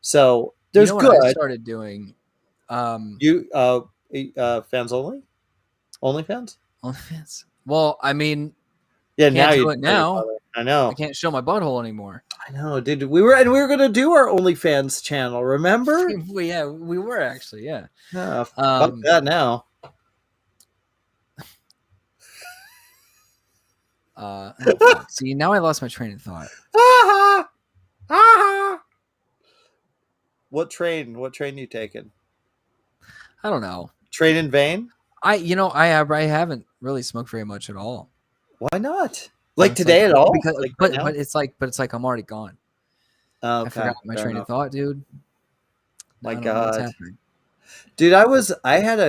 So You there's know what I good. started doing? You fans only? OnlyFans? OnlyFans. Well, I mean, Yeah, now can't you do it don't really now. bother. I I know. can't show my butthole anymore. I know, dude. We were gonna do our OnlyFans channel, remember? Yeah, we were actually, yeah. Yeah, fuck Um, that now. oh fuck. See, now I lost my train of thought. Ah, ah. What train you taking? I don't know. Train in vain? I haven't really smoked very much at all. Why not? So Like it's like today at all? because Like right but now? but it's like I'm already gone. Oh, I okay, forgot my fair train of enough. thought, dude. My I don't know what's God. happening. Dude, I had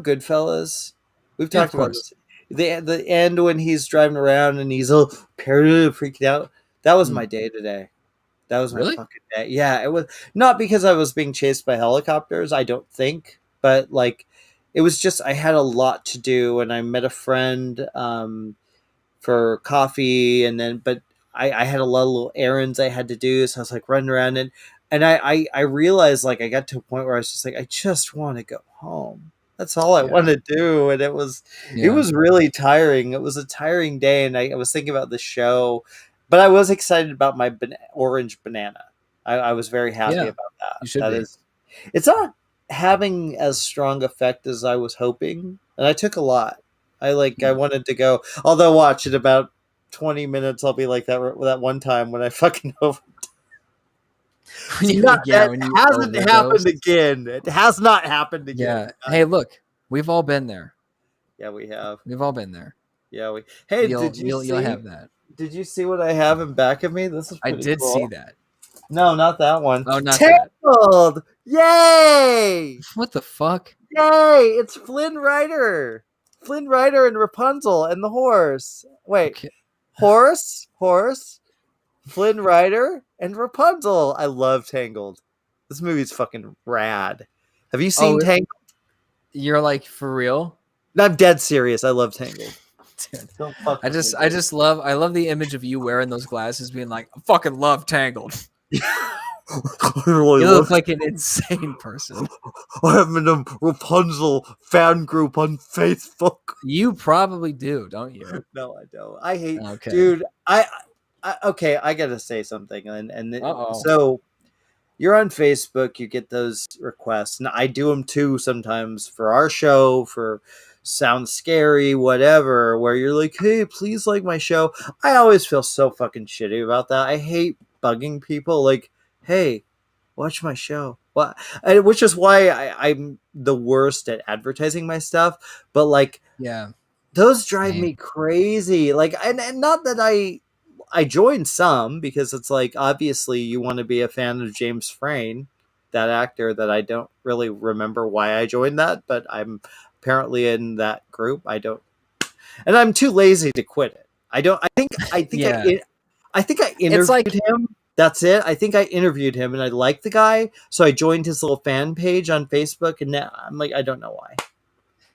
Goodfellas? We've Yeah, of talked about course. this. The end when he's driving around and he's all paranoid, freaking out. That was Mm. my day today. That was my Really? fucking day. Yeah, it was not because I was being chased by helicopters, I don't think, but like it was just I had a lot to do, and I met a friend for coffee, and then but I had a lot of little errands I had to do, so I was like running around, and I realized like I got to a point where I was just like I just want to go home. That's all I want Yeah. to do, and it Yeah. was really tiring. It was a tiring day, and I was thinking about the show, but I was excited about my orange banana. I was very happy Yeah. about that. You should That be. is, it's not having as strong effect as I was hoping, and I took a lot. I Mm. wanted to go. Although, watch in about 20 minutes, I'll be like that one time when I fucking over. When you Not yeah, that when you hasn't happened overdose. again. It has not happened again. Yeah. Hey, look, we've all been there. Yeah, we have. We've all been there. Yeah, we. Hey, You'll you'll you'll have that. Did you see what I have in back of me? This is I pretty did see cool. that. No, not that one. Oh, not that. Tangled! Yay! What the fuck? Yay! It's Flynn Rider. Flynn Rider and Rapunzel and the horse. Wait, Okay. horse, Flynn Rider and Rapunzel. I love Tangled. This movie's fucking rad. Have you seen Oh, Tangled? you're like for real? I'm dead serious. I love Tangled. Dude. Don't fuck I with just me, I dude. just love I love the image of you wearing those glasses being like, I fucking love Tangled. I really You love look like an insane person. I'm in a Rapunzel fan group on Facebook. You probably do, don't you? No, I don't. I hate, Okay. dude. Okay. I gotta say something, Uh-oh. so you're on Facebook. You get those requests, and I do them too sometimes for our show, for Sound Scary, whatever. Where you're like, hey, please like my show. I always feel so fucking shitty about that. I hate bugging people. Like, hey, watch my show. What? Which is why I'm the worst at advertising my stuff. But like Yeah. those drive Same. me crazy. Like, and not that I joined some because it's like obviously you want to be a fan of James Frain, that actor that I don't really remember why I joined that, but I'm apparently in that group. I don't, and I'm too lazy to quit it. I don't. Yeah. I think I It's like interviewed him. That's it. I think I interviewed him and I liked the guy, so I joined his little fan page on Facebook, and now I'm like, I don't know why.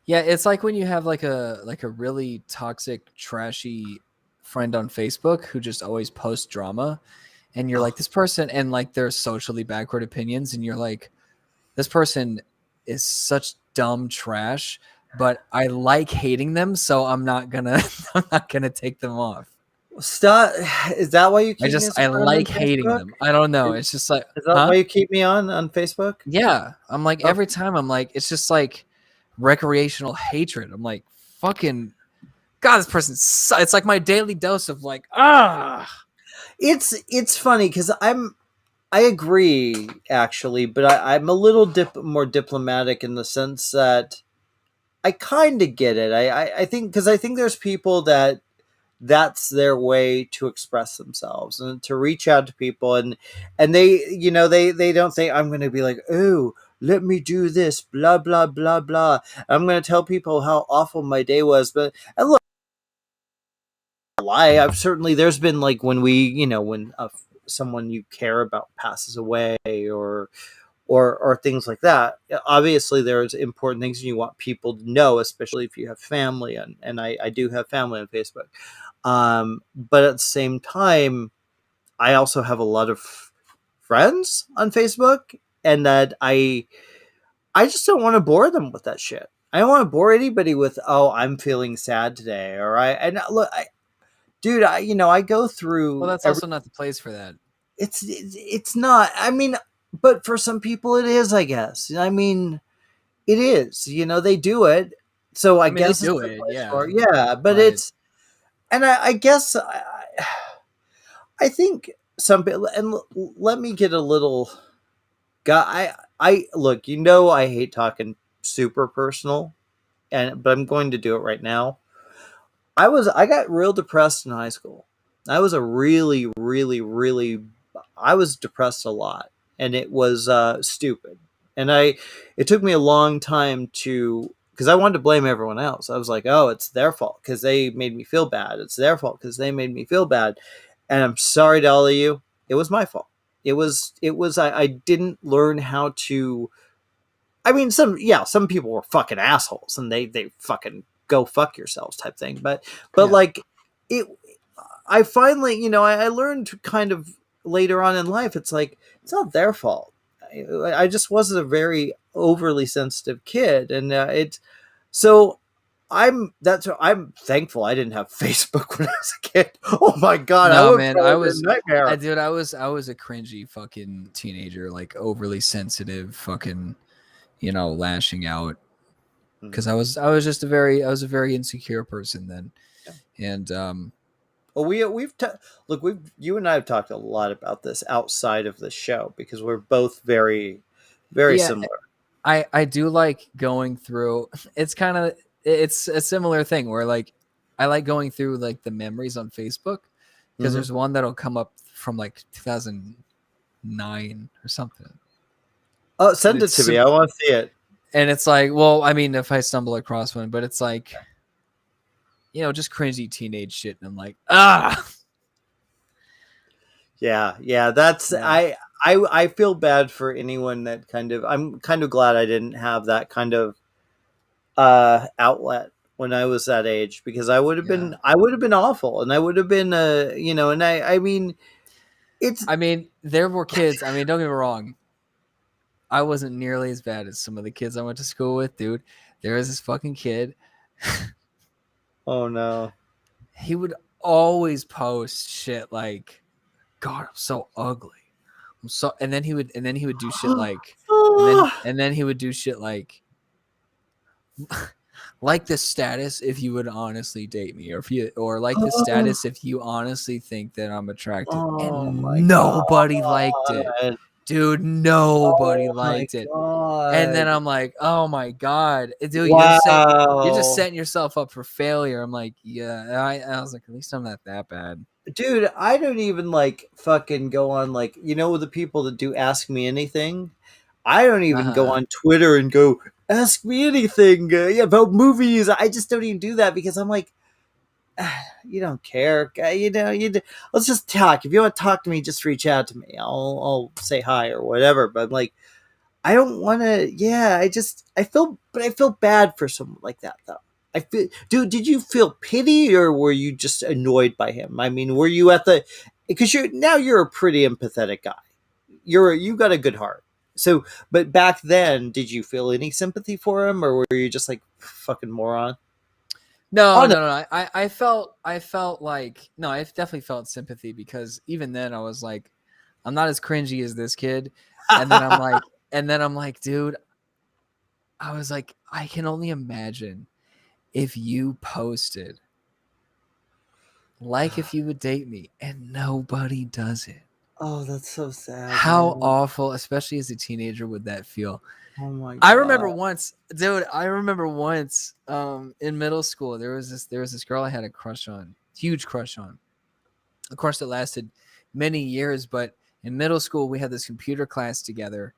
yeah, it's like when you have like a really toxic, trashy friend on Facebook who just always posts drama and you're like this person and like their socially backward opinions and you're like this person is such dumb trash, but I like hating them, so I'm not gonna I'm not gonna take them off. Stop. Is that why you keep me as a I friend on like hating Facebook? them. I don't know. Is, It's just like, is that huh? why you keep me on Facebook? Yeah. I'm like Okay. every time I'm like, it's just like recreational hatred. I'm like, fucking God, this person. It's like my daily dose of like, ah. It's funny because I agree, actually, but I'm a little more diplomatic in the sense that I kind of get it. I think because I think there's people that that's their way to express themselves and to reach out to people, and they, they don't think I'm going to be like, oh, let me do this, blah blah blah blah. I'm going to tell people how awful my day was, but and look, lie. I've certainly there's been like when when someone you care about passes away or things like that. Obviously, there's important things you want people to know, especially if you have family, and I do have family on Facebook. But at the same time, I also have a lot of friends on Facebook, and that I just don't want to bore them with that shit. I don't want to bore anybody with, oh, I'm feeling sad today, or look, dude, I go Well, through that's also not the place for that. it's not. I mean, but for some people it is, I guess. I mean, it is. They do it. So I I mean, they guess it's do the it, place yeah, for it. Yeah, but but and I guess I think some people, and let me get a little guy. I look, I hate talking super personal, but I'm going to do it right now. I got real depressed in high school. I was a really, really, really, I was depressed a lot, and it was stupid. And it took me a long time because I wanted to blame everyone else. I was like, oh, it's their fault because they made me feel bad. It's their fault because they made me feel bad. And I'm sorry to all of you. It was my fault. I didn't learn how to. I mean, some people were fucking assholes, and they fucking go fuck yourselves type thing. But yeah. like it, I finally, I learned kind of later on in life. It's like it's not their fault. I just wasn't a very overly sensitive kid, and so I'm thankful I didn't have Facebook when I was a kid. Oh my god, I No, would man, probably been a nightmare. dude, I was a cringy fucking teenager, like overly sensitive, fucking, lashing out because Mhm. I was a very insecure person then, Yeah. and Well, look, you and I have talked a lot about this outside of the show because we're both very, very yeah, similar. I do like going through. It's a similar thing where like I like going through like the memories on Facebook because Hmm. there's one that'll come up from like 2009 or something. Oh, And send it to me. I want to see it. it's like, well, I mean, if I stumble across one, but it's like, just cringy teenage shit, and I'm like, ah, Yeah, yeah. That's yeah, I feel bad for anyone that I'm kind of glad I didn't have that kind of outlet when I was that age because yeah. I would have been awful and I would have been and I mean it's I mean, there were kids. I mean, don't get me wrong. I wasn't nearly as bad as some of the kids I went to school with, dude. There was this fucking kid. oh no. He would always post shit like, God, I'm so ugly. And then he would do shit like, and then he would do shit like the status if you would honestly date me, or like the status if you honestly think that I'm attractive. Oh my And nobody liked it. god. Dude, nobody Oh my liked it. And then god. I'm like, oh my God. Dude, you're just Wow. setting yourself up for failure. I'm like, yeah. I was like, at least I'm not that bad. Dude, I don't even like fucking go on like the people that do ask me anything. I don't even go Uh-huh. on Twitter and go ask me anything about movies. I just don't even do that because I'm like, you don't care, let's just talk. If you want to talk to me, just reach out to me. I'll say hi or whatever. But I'm like, I don't want to. Yeah, I feel bad for someone like that though. Dude, did you feel pity or were you just annoyed by him? I mean, were you at the, because you're a pretty empathetic guy. You got a good heart. So, but back then, did you feel any sympathy for him or were you just like fucking moron? No, Oh no. no, no. I felt like, no, I definitely felt sympathy because even then I was like, I'm not as cringy as this kid. And then I'm like, dude, I was like, I can only imagine if you posted like if you would date me and nobody does it. Oh, that's so sad, How man. awful, especially as a teenager, would that feel? Oh my I remember god. once, dude. I remember once, in middle school, there was this girl I had a crush on, huge crush on. A crush that lasted many years. But in middle school, we had this computer class together,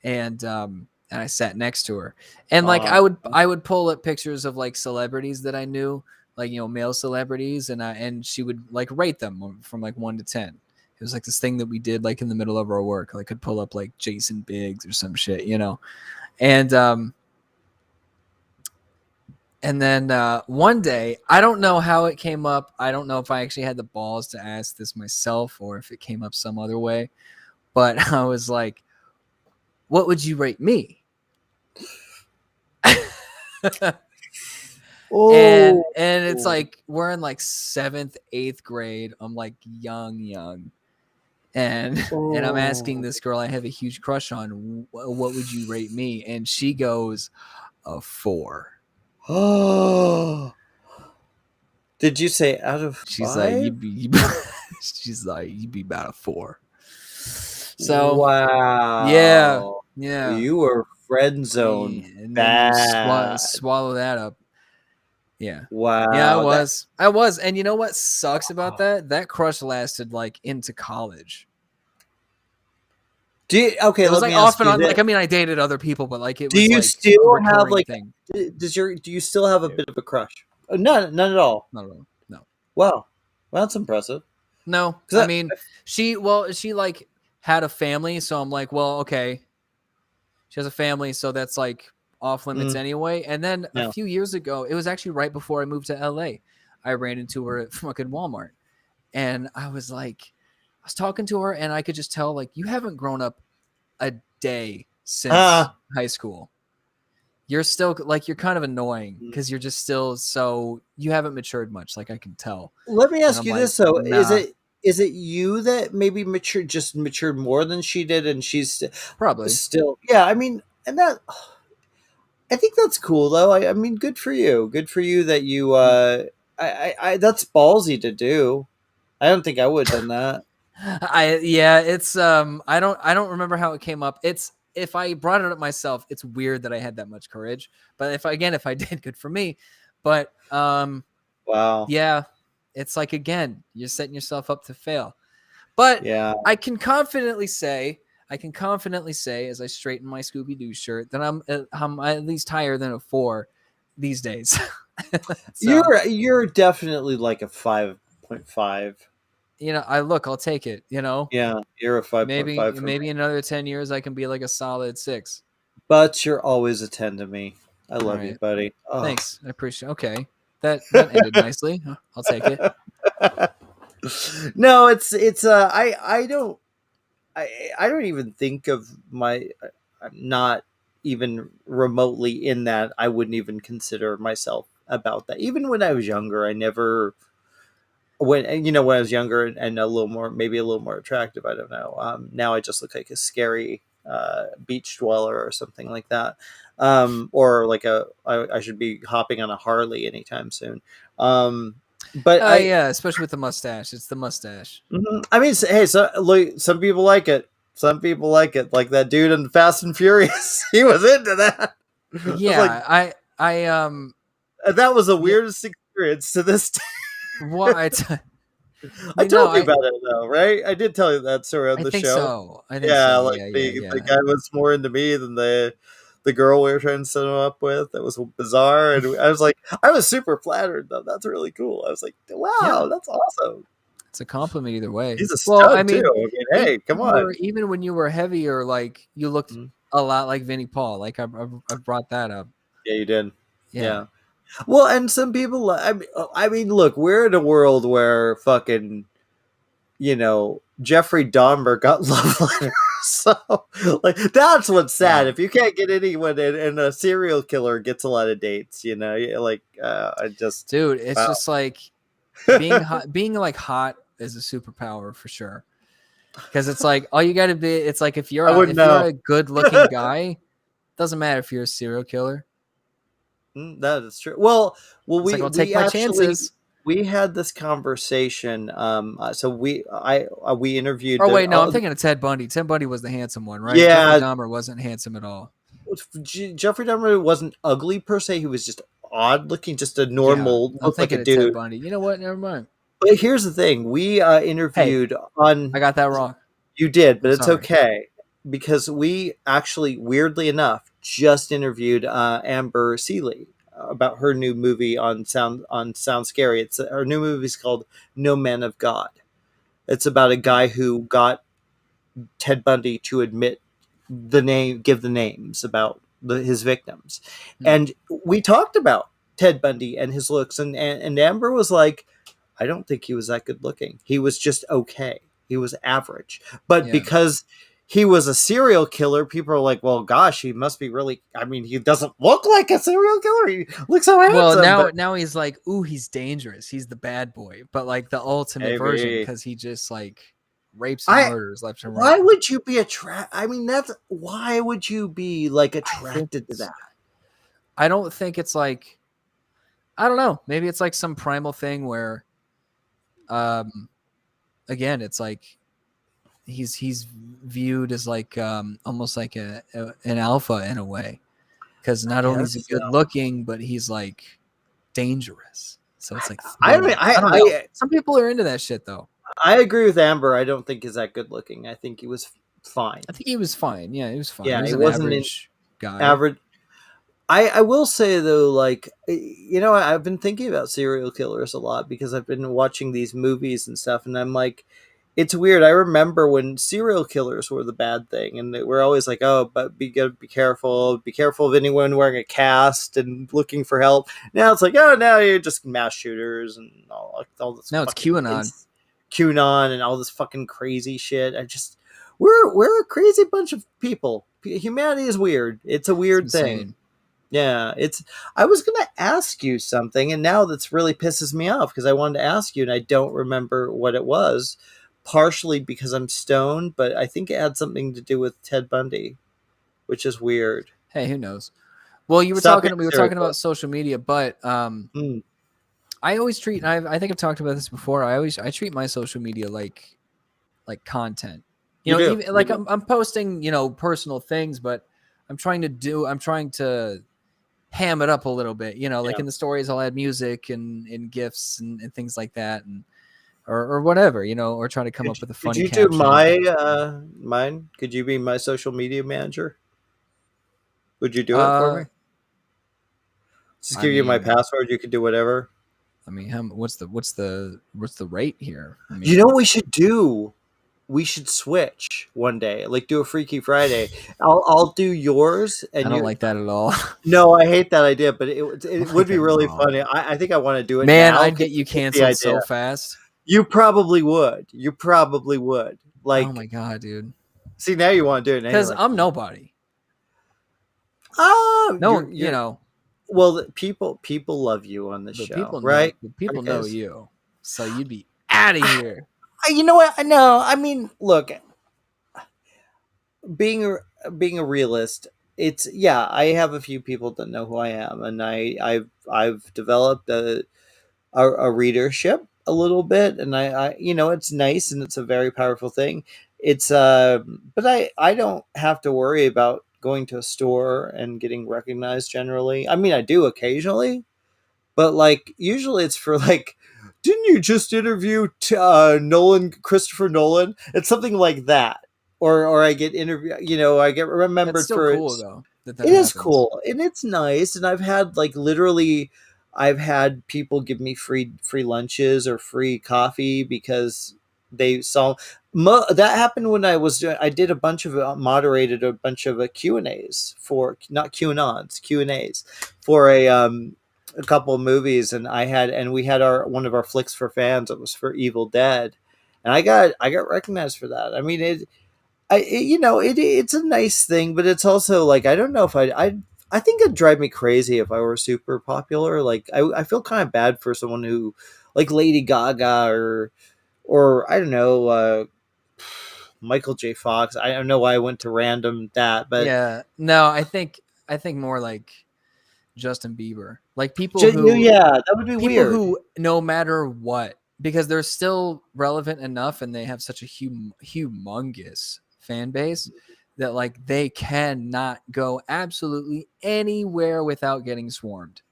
and I sat next to her, and like Uh, I would pull up pictures of like celebrities that I knew, like male celebrities, and she would like rate them from like 1 to 10. It was like this thing that we did like in the middle of our work. Like I'd pull up like Jason Biggs or some shit. And and then one day, I don't know how it came up. I don't know if I actually had the balls to ask this myself or if it came up some other way. But I was like, "What would you rate me?" and oh. and it's like we're in like seventh, eighth grade. I'm like young, and I'm asking Oh. this girl I have a huge crush on, "What would you rate me?" And she goes, "A 4." Oh. Did you say out of She's like, 5? she's like, "You'd be about a 4." So yeah, Wow. yeah, You were friend zoned and then you bad. swallow that up. Yeah, yeah, I Wow. That was, I was, and you know what sucks about that? That crush lasted like into college. okay, It was let like me off ask and you on. this. Like I mean, I dated other people, but like it Do was you like a still have recurring like thing. do you still have a Dude, bit of a crush? None at all. not at all. No, Wow. Well, that's impressive. no. I 'Cause mean, she like had a family, so I'm like, well, okay, she has a family, so that's like off limits mm, anyway. And then a yeah. few years ago, it was actually right before I moved to LA. I ran into her at fucking Walmart, and I was talking to her, and I could just tell like you haven't grown up a day since Ah. high school. You're still like you're kind of annoying Mm. because you're just still so you haven't matured much, like I can tell. Let me And ask I'm you like, this though: nah, is it you that maybe matured more than she did, and she's probably. still yeah? I mean, and that I think that's cool though. I mean, good for you. Good for you that you. That's ballsy to do. I don't think I would have done that. Yeah, it's I don't remember how it came up. It's if I brought it up myself, it's weird that I had that much courage. But if I did, good for me. But Wow. yeah, it's like again, you're setting yourself up to fail. But Yeah. I can confidently say, as I straighten my Scooby Doo shirt, that I'm at least higher than a 4 these days. So You're definitely like a 5.5. I'll take it. Yeah, you're a 5.5 Maybe for me. maybe in another 10 years I can be like a solid 6. But you're always a 10 to me. I All love you, right. buddy. Oh. Thanks. I appreciate. Okay. That ended nicely. I'll take it. No, it's I don't even think of I'm not even remotely in that. I wouldn't even consider myself about that. Even when I was younger, I never when I was younger and a little more maybe a little more attractive, I don't know. Now I just look like a scary beach dweller or something like that. Or like I should be hopping on a Harley anytime soon. But Yeah, especially with the mustache. It's the mustache. I mean, hey, so look, some people like it. Some people like it. Like that dude in Fast and Furious, he was into that. I was like, Yeah, I that was the yeah, weirdest experience to this day. what I no, told you about it though, right? I did tell you that story on I the think show. so. I think Yeah, so. like Yeah, yeah, the yeah. guy was more into me than the girl we were trying to set him up with. That was bizarre, and I was like, I was super flattered though. That's really cool. I was like, Yeah, wow, that's awesome. it's a compliment either way. He's a Well, I stud too. mean, I mean, hey, come on. even when you were heavier, like you looked Mhm. a lot like Vinnie Paul. Like I've brought that up. Yeah, you did. Yeah. Yeah. Well, and some people, I mean, look, we're in a world where fucking, Jeffrey Dahmer got love letters. So, like, that's what's sad. Yeah. If you can't get anyone, and a serial killer gets a lot of dates, like, I just, Dude, it's wow. just like being like hot is a superpower for sure. Because it's like all you got to be. It's like if I wouldn't you're know. a good looking guy, doesn't matter if you're a serial killer. That is true. Well, It's like I'll take we my actually, chances. we had this conversation. So we interviewed Oh the wait, no, I'm thinking of Ted Bundy. Ted Bundy was the handsome one, right? Jeffrey yeah. Dahmer wasn't handsome at all. Jeffrey Dahmer wasn't ugly per se. He was just odd looking, just a Yeah, normal, I'm looked like a thinking of Ted dude. Bundy. You know what? Never mind. But here's the thing: we Hey, interviewed I on. got that wrong. You did, but I'm it's sorry. okay because we actually, weirdly enough, just interviewed Amber Seeley about her new movie on Sound Scary. It's her new movie is called No Man of God. It's about a guy who got Ted Bundy to admit give the names about his victims, Hmm. and we talked about Ted Bundy and his looks, and Amber was like, I don't think he was that good looking. He was just okay. He was average. But Yeah. because he was a serial killer, people are like, well, gosh, he must be really. I mean, he doesn't look like a serial killer. He looks so Well, handsome. now But now he's like, ooh, he's dangerous. He's the bad boy, but like the ultimate version maybe because he just like rapes and I. murders left and right. Why would you be attracted? I mean, that's why would you be like I think attracted to that? I don't think it's like I don't know. Maybe it's like some primal thing where, um, again, it's like he's viewed as like almost like an alpha in a way because I not only is he guess so. good looking, but he's like dangerous. So it's like I mean, thrilling. I don't know. Some people are into that shit though. I agree with Amber. I don't think he's that good looking. I think he was fine. I think he was fine. Yeah, he was fine. He Yeah, was he an wasn't an average guy. average. I will say though, like I've been thinking about serial killers a lot because I've been watching these movies and stuff, and I'm like, it's weird. I remember when serial killers were the bad thing, and they were always like, "Oh, but be good, be careful of anyone wearing a cast and looking for help." Now it's like, "Oh, now you're just mass shooters and all this Now it's fucking QAnon. QAnon and all this fucking crazy shit." We're a crazy bunch of people. Humanity is weird. It's a It's weird thing. insane. Yeah, it's. I was gonna ask you something, and now that's really pisses me off because I wanted to ask you, and I don't remember what it was. Partially because I'm stoned, but I think it had something to do with Ted Bundy, which is weird. Hey, who knows? Well, you were Stop talking. being We were serial talking killer. about social media, but Mm, I always treat. I think I've talked about this before. I treat my social media like content. You you know, do. even You like do. I'm posting personal things, but I'm trying to ham it up a little bit. Like Yeah. in the stories, I'll add music and gifs and things like that, and or whatever. Or try to come up with a Could funny you do caption. mine? Could you be my social media manager? Would you do it for Uh, me? Just I give you my mean, password. You could do whatever. what's the rate here? I You know mean, what we should do? We should switch one day, like do a Freaky Friday. I'll do yours, I and don't you. like that at all. No, I hate that idea, but I it would like be that at really all. funny. I think I want to do it Man, now I'd because get you the canceled idea. so fast. You probably would. You probably would. Oh my Like, god, dude. see, now you want to do it, and you're Because like, I'm nobody. No, you're. Well, people love you on the but show, people know, right? but people know Because you, so you'd be out of here. you know what? I know. I mean, look, being being a realist, it's yeah. I have a few people that know who I am, and I've developed a readership a little bit, and it's nice and it's a very powerful thing. It's but I don't have to worry about going to a store and getting recognized generally. I mean, I do occasionally, but like usually it's for like, didn't you just interview Christopher Nolan? It's something like that, or I get interview, I get That's remembered still for cool it. though that It is happens. cool and it's nice, and I've had like literally, I've had people give me free lunches or free coffee because they saw. That happened when I did a bunch of moderated a bunch of Q and A's for not QAnons Q and A's for a couple of movies, and we had our one of our flicks for fans. It was for Evil Dead, and I got recognized for that. I mean it's a nice thing, but it's also like I don't know if I think it'd drive me crazy if I were super popular. Like I feel kind of bad for someone who like Lady Gaga or I don't know Michael J. Fox. I don't know why I went to random that, but Yeah, no, I think more like Justin Bieber. Like people that would be weird. who, no matter what, because they're still relevant enough and they have such a humongous fan base that like they cannot go absolutely anywhere without getting swarmed.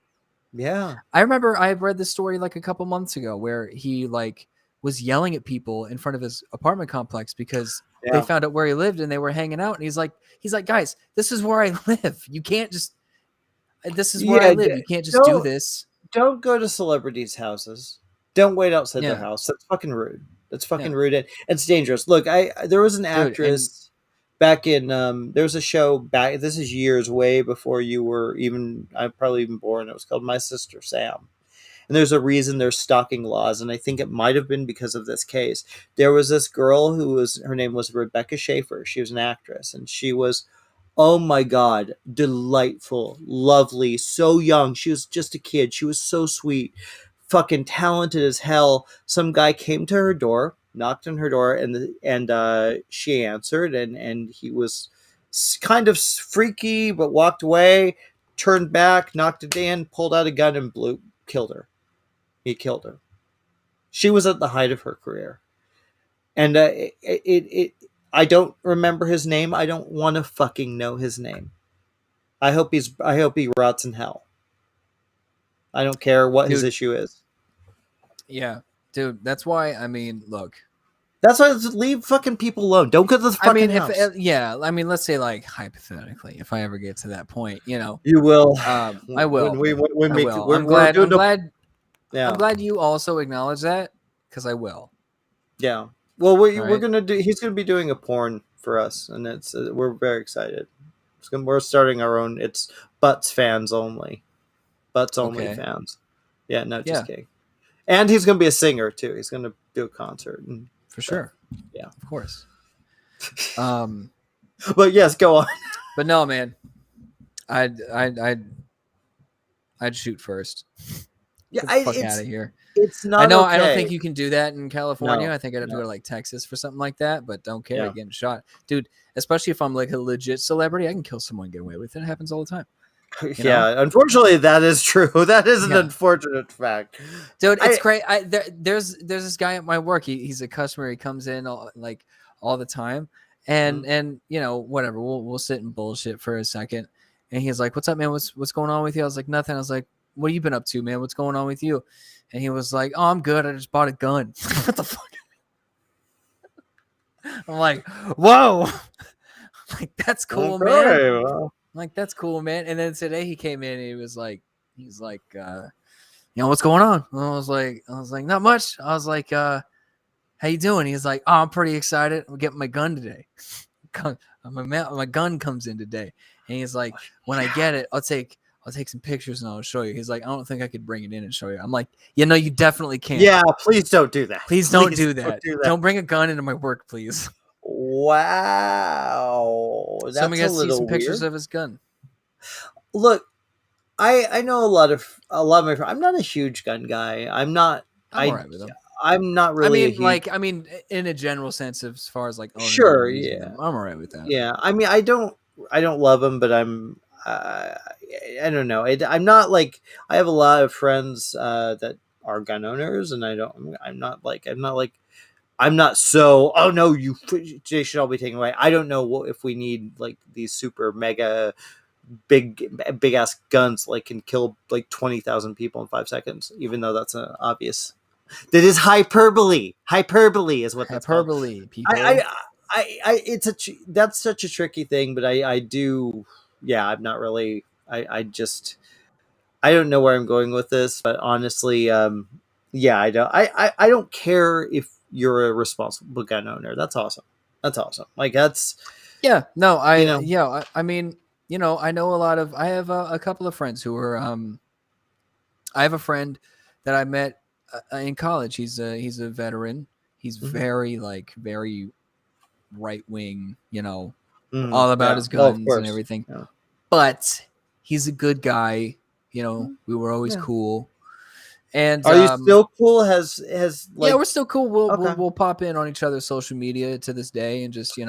Yeah. I remember I read this story like a couple months ago where he like was yelling at people in front of his apartment complex because they found out where he lived and they were hanging out. And he's like, guys, this is where I live. You can't just, this is where I live. You can't just do this. Don't go to celebrities' houses. Don't wait outside Yeah. their house. That's fucking rude. That's fucking rude. And it's dangerous. Look, there was an actress back in there was a show back. This is years way before you were even. I'm probably even born. It was called My Sister Sam. And there's a reason there's stalking laws, and I think it might have been because of this case. There was this girl her name was Rebecca Schaefer. She was an actress, and she was, oh my God, delightful, lovely, so young. She was just a kid. She was so sweet, fucking talented as hell. Some guy came to her door, knocked on her door, and she answered, and he was kind of freaky, but walked away, turned back, knocked it in, pulled out a gun, and killed her. He killed her. She was at the height of her career. And I don't remember his name. I don't want to fucking know his name. I hope he rots in hell. I don't care what his issue is. Yeah, dude. That's why. I mean, look. That's why leave fucking people alone. Don't go to the fucking house. I mean, let's say like hypothetically, if I ever get to that point, you know, you will. I will. I'm glad. Yeah. I'm glad you also acknowledge that because I will. Yeah. Well, we're gonna do. He's gonna be doing a porn for us, and it's we're very excited. We're starting our own. It's Butts fans only. Butts only fans. Yeah. No, just kidding. And he's gonna be a singer too. He's gonna do a concert for sure. Yeah, of course. But yes, go on. But no, man. I'd shoot first. Yeah, Get the fuck out of here. It's not. I know. Okay. I don't think you can do that in California. No, I think I'd have to go to like Texas for something like that. But don't care getting shot, dude. Especially if I'm like a legit celebrity, I can kill someone and get away with it. It happens all the time. You know? Unfortunately, that is true. That is an unfortunate fact, dude. It's great. There's this guy at my work. He's a customer. He comes in all the time, and you know whatever. We'll sit and bullshit for a second, and he's like, "What's up, man? What's going on with you?" I was like, "Nothing." I was like, "What have you been up to, man? What's going on with you?" And he was like, "Oh, I'm good. I just bought a gun." What the fuck? I'm like, "Whoa!" I'm like, that's cool, man. Well. I'm like, that's cool, man. And then today he came in and he's like, you know, what's going on? And I was like, not much. I was like, how you doing? He's like, oh, I'm pretty excited. I'm getting my gun today. My gun comes in today. And he's like, when I get it, I'll take some pictures and I'll show you. He's like, I don't think I could bring it in and show you. I'm like, yeah, no, you definitely can. Yeah, please don't do that. Please don't do that. Don't bring a gun into my work, please. Wow, that's so I'm gonna see some pictures of his gun. Look, I know a lot of my friends. I'm not a huge gun guy. I'm not. I'm all right with them. I'm not really. I mean, in a general sense, as far as like owning sure, yeah, them, I'm all right with that. Yeah, I mean, I don't love them, but I'm. I don't know. I'm not like. I have a lot of friends that are gun owners, and I'm not so, oh no, they should all be taken away. I don't know if we need like these super mega big ass guns like can kill like 20,000 people in 5 seconds, even though that's an obvious. That is hyperbole. Hyperbole is what that's hyperbole. Called. People. That's such a tricky thing, but I do. Yeah, I'm not really. I don't know where I'm going with this, but honestly, yeah, I don't. I don't care if you're a responsible gun owner. That's awesome. Like that's. Yeah. No. I mean, you know, I know I have a couple of friends who are. I have a friend that I met in college. He's a veteran. He's very right wing. You know, all about his guns and everything. Yeah. But he's a good guy. You know, we were always cool. And are you still cool? Has like, yeah, we're still cool. We'll pop in on each other's social media to this day and just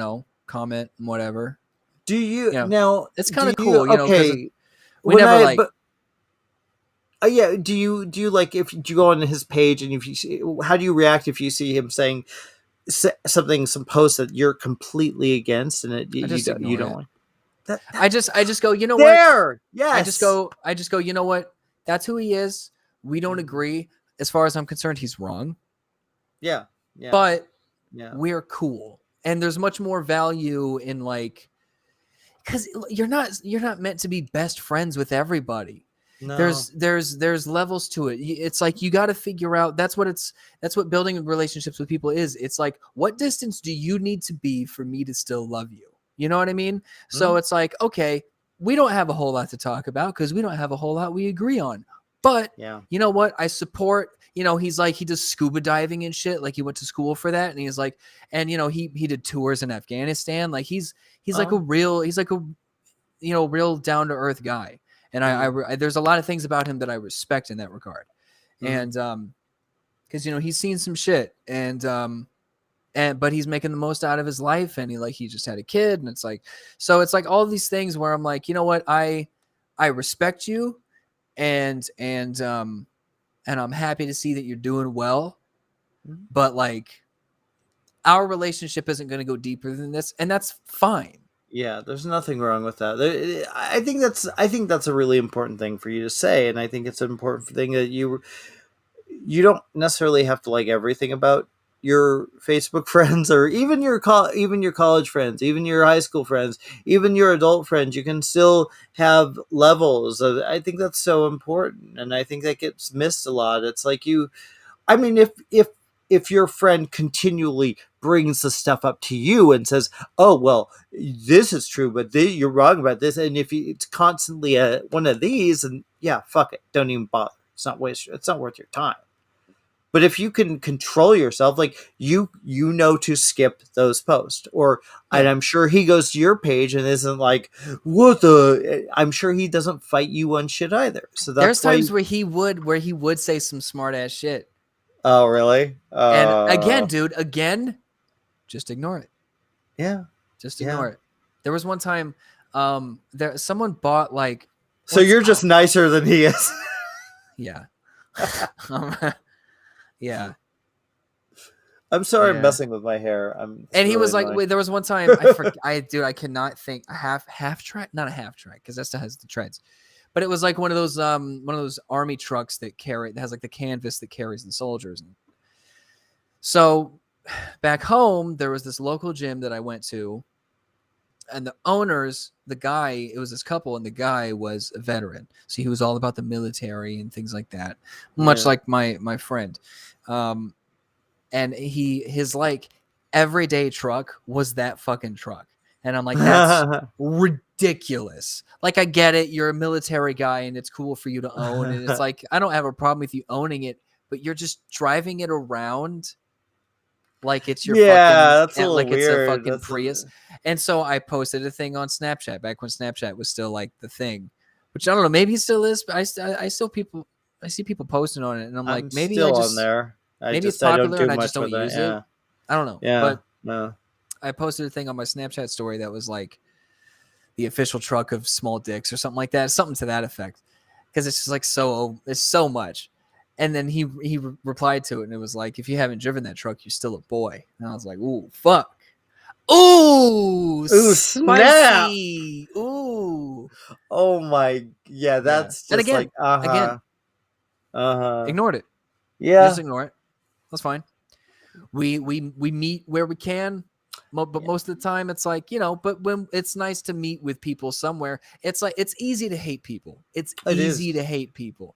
comment and whatever. Do you now? It's kind of cool, you know. Okay, we never Yeah. Do you like, if do you go on his page and if you see, how do you react if you see him saying something, some post that you're completely against, and I just you ignore don't it. like that? I just go, you know what? There, yes. I just go, you know what? That's who he is. We don't Mhm. agree. As far as I'm concerned, he's wrong. Yeah, yeah, But yeah. we're cool. And there's much more value in like, because you're not meant to be best friends with everybody. No. There's levels to it. It's like you got to figure out, that's what building relationships with people is. It's like, what distance do you need to be for me to still love you? You know what I mean? So Mhm. it's like, okay, we don't have a whole lot to talk about because we don't have a whole lot we agree on. But Yeah. you know what? I support, he's like, he does scuba diving and shit. Like he went to school for that. And he's like, and he did tours in Afghanistan. Like he's like a Oh. real, he's like a, real down to earth guy. And Mm. there's a lot of things about him that I respect in that regard. Mm. And, cause he's seen some shit but he's making the most out of his life. And he just had a kid, and it's like, so it's like all these things where I'm like, you know what? I respect you, and I'm happy to see that you're doing well, Mm. but like our relationship isn't going to go deeper than this. And that's fine. Yeah, there's nothing wrong with that. I think that's a really important thing for you to say, and I think it's an important thing that you don't necessarily have to like everything about your Facebook friends, or even even your college friends, even your high school friends, even your adult friends. You can still have levels of, I think that's so important, and I think that gets missed a lot. It's like I mean, if your friend continually brings the stuff up to you and says, "Oh, well, this is true, but you're wrong about this," and if it's constantly one of these, and yeah, fuck it, don't even bother. It's not worth your time. But if you can control yourself, like you know to skip those posts, or and Yeah. I'm sure he goes to your page and isn't like, what the? I'm sure he doesn't fight you on shit either. So There's that's why. times where he would say some smart ass shit. Oh, really? And again, dude, just ignore it. Yeah, Just yeah. ignore it. There was one time, someone bought like, So you're just nicer than he is. yeah, um, yeah, I'm sorry, I'm yeah. messing with my hair. It's And he really was like, annoying. wait, there was one time I cannot think a half track, not a half track, because that still has the treads, but it was like one of those army trucks that has like the canvas that carries the soldiers. And so back home, there was this local gym that I went to, and the owners, the guy, it was this couple, and the guy was a veteran, so he was all about the military and things like that, much Yeah. like my friend. And his like everyday truck was that fucking truck, and I'm like, that's ridiculous. Like, I get it, you're a military guy and it's cool for you to own, and it's like, I don't have a problem with you owning it, but you're just driving it around like it's your Yeah, fucking, that's a little like it's a weird. fucking Prius. And so I posted a thing on Snapchat back when Snapchat was still like the thing, which I don't know, maybe it still is, but I see people posting on it, and I'm like, I'm still on there. maybe it's I don't popular and do I just much don't with it. use it. Yeah. I don't know. Yeah. But No. I posted a thing on my Snapchat story that was like the official truck of small dicks or something like that, something to that effect. Because it's just like it's so much. And then he replied to it, and it was like, if you haven't driven that truck, you're still a boy. And I was like, ooh, fuck. Ooh, Ooh, snap. spicy. Ooh. Oh my, yeah, Yeah. that's And just like, again, uh-huh. ignored it. You just Yeah. ignore it. That's fine. We meet where we can, but most of the time it's like, but when it's nice to meet with people somewhere, it's like, it's easy to hate people. It's It easy is. to hate people.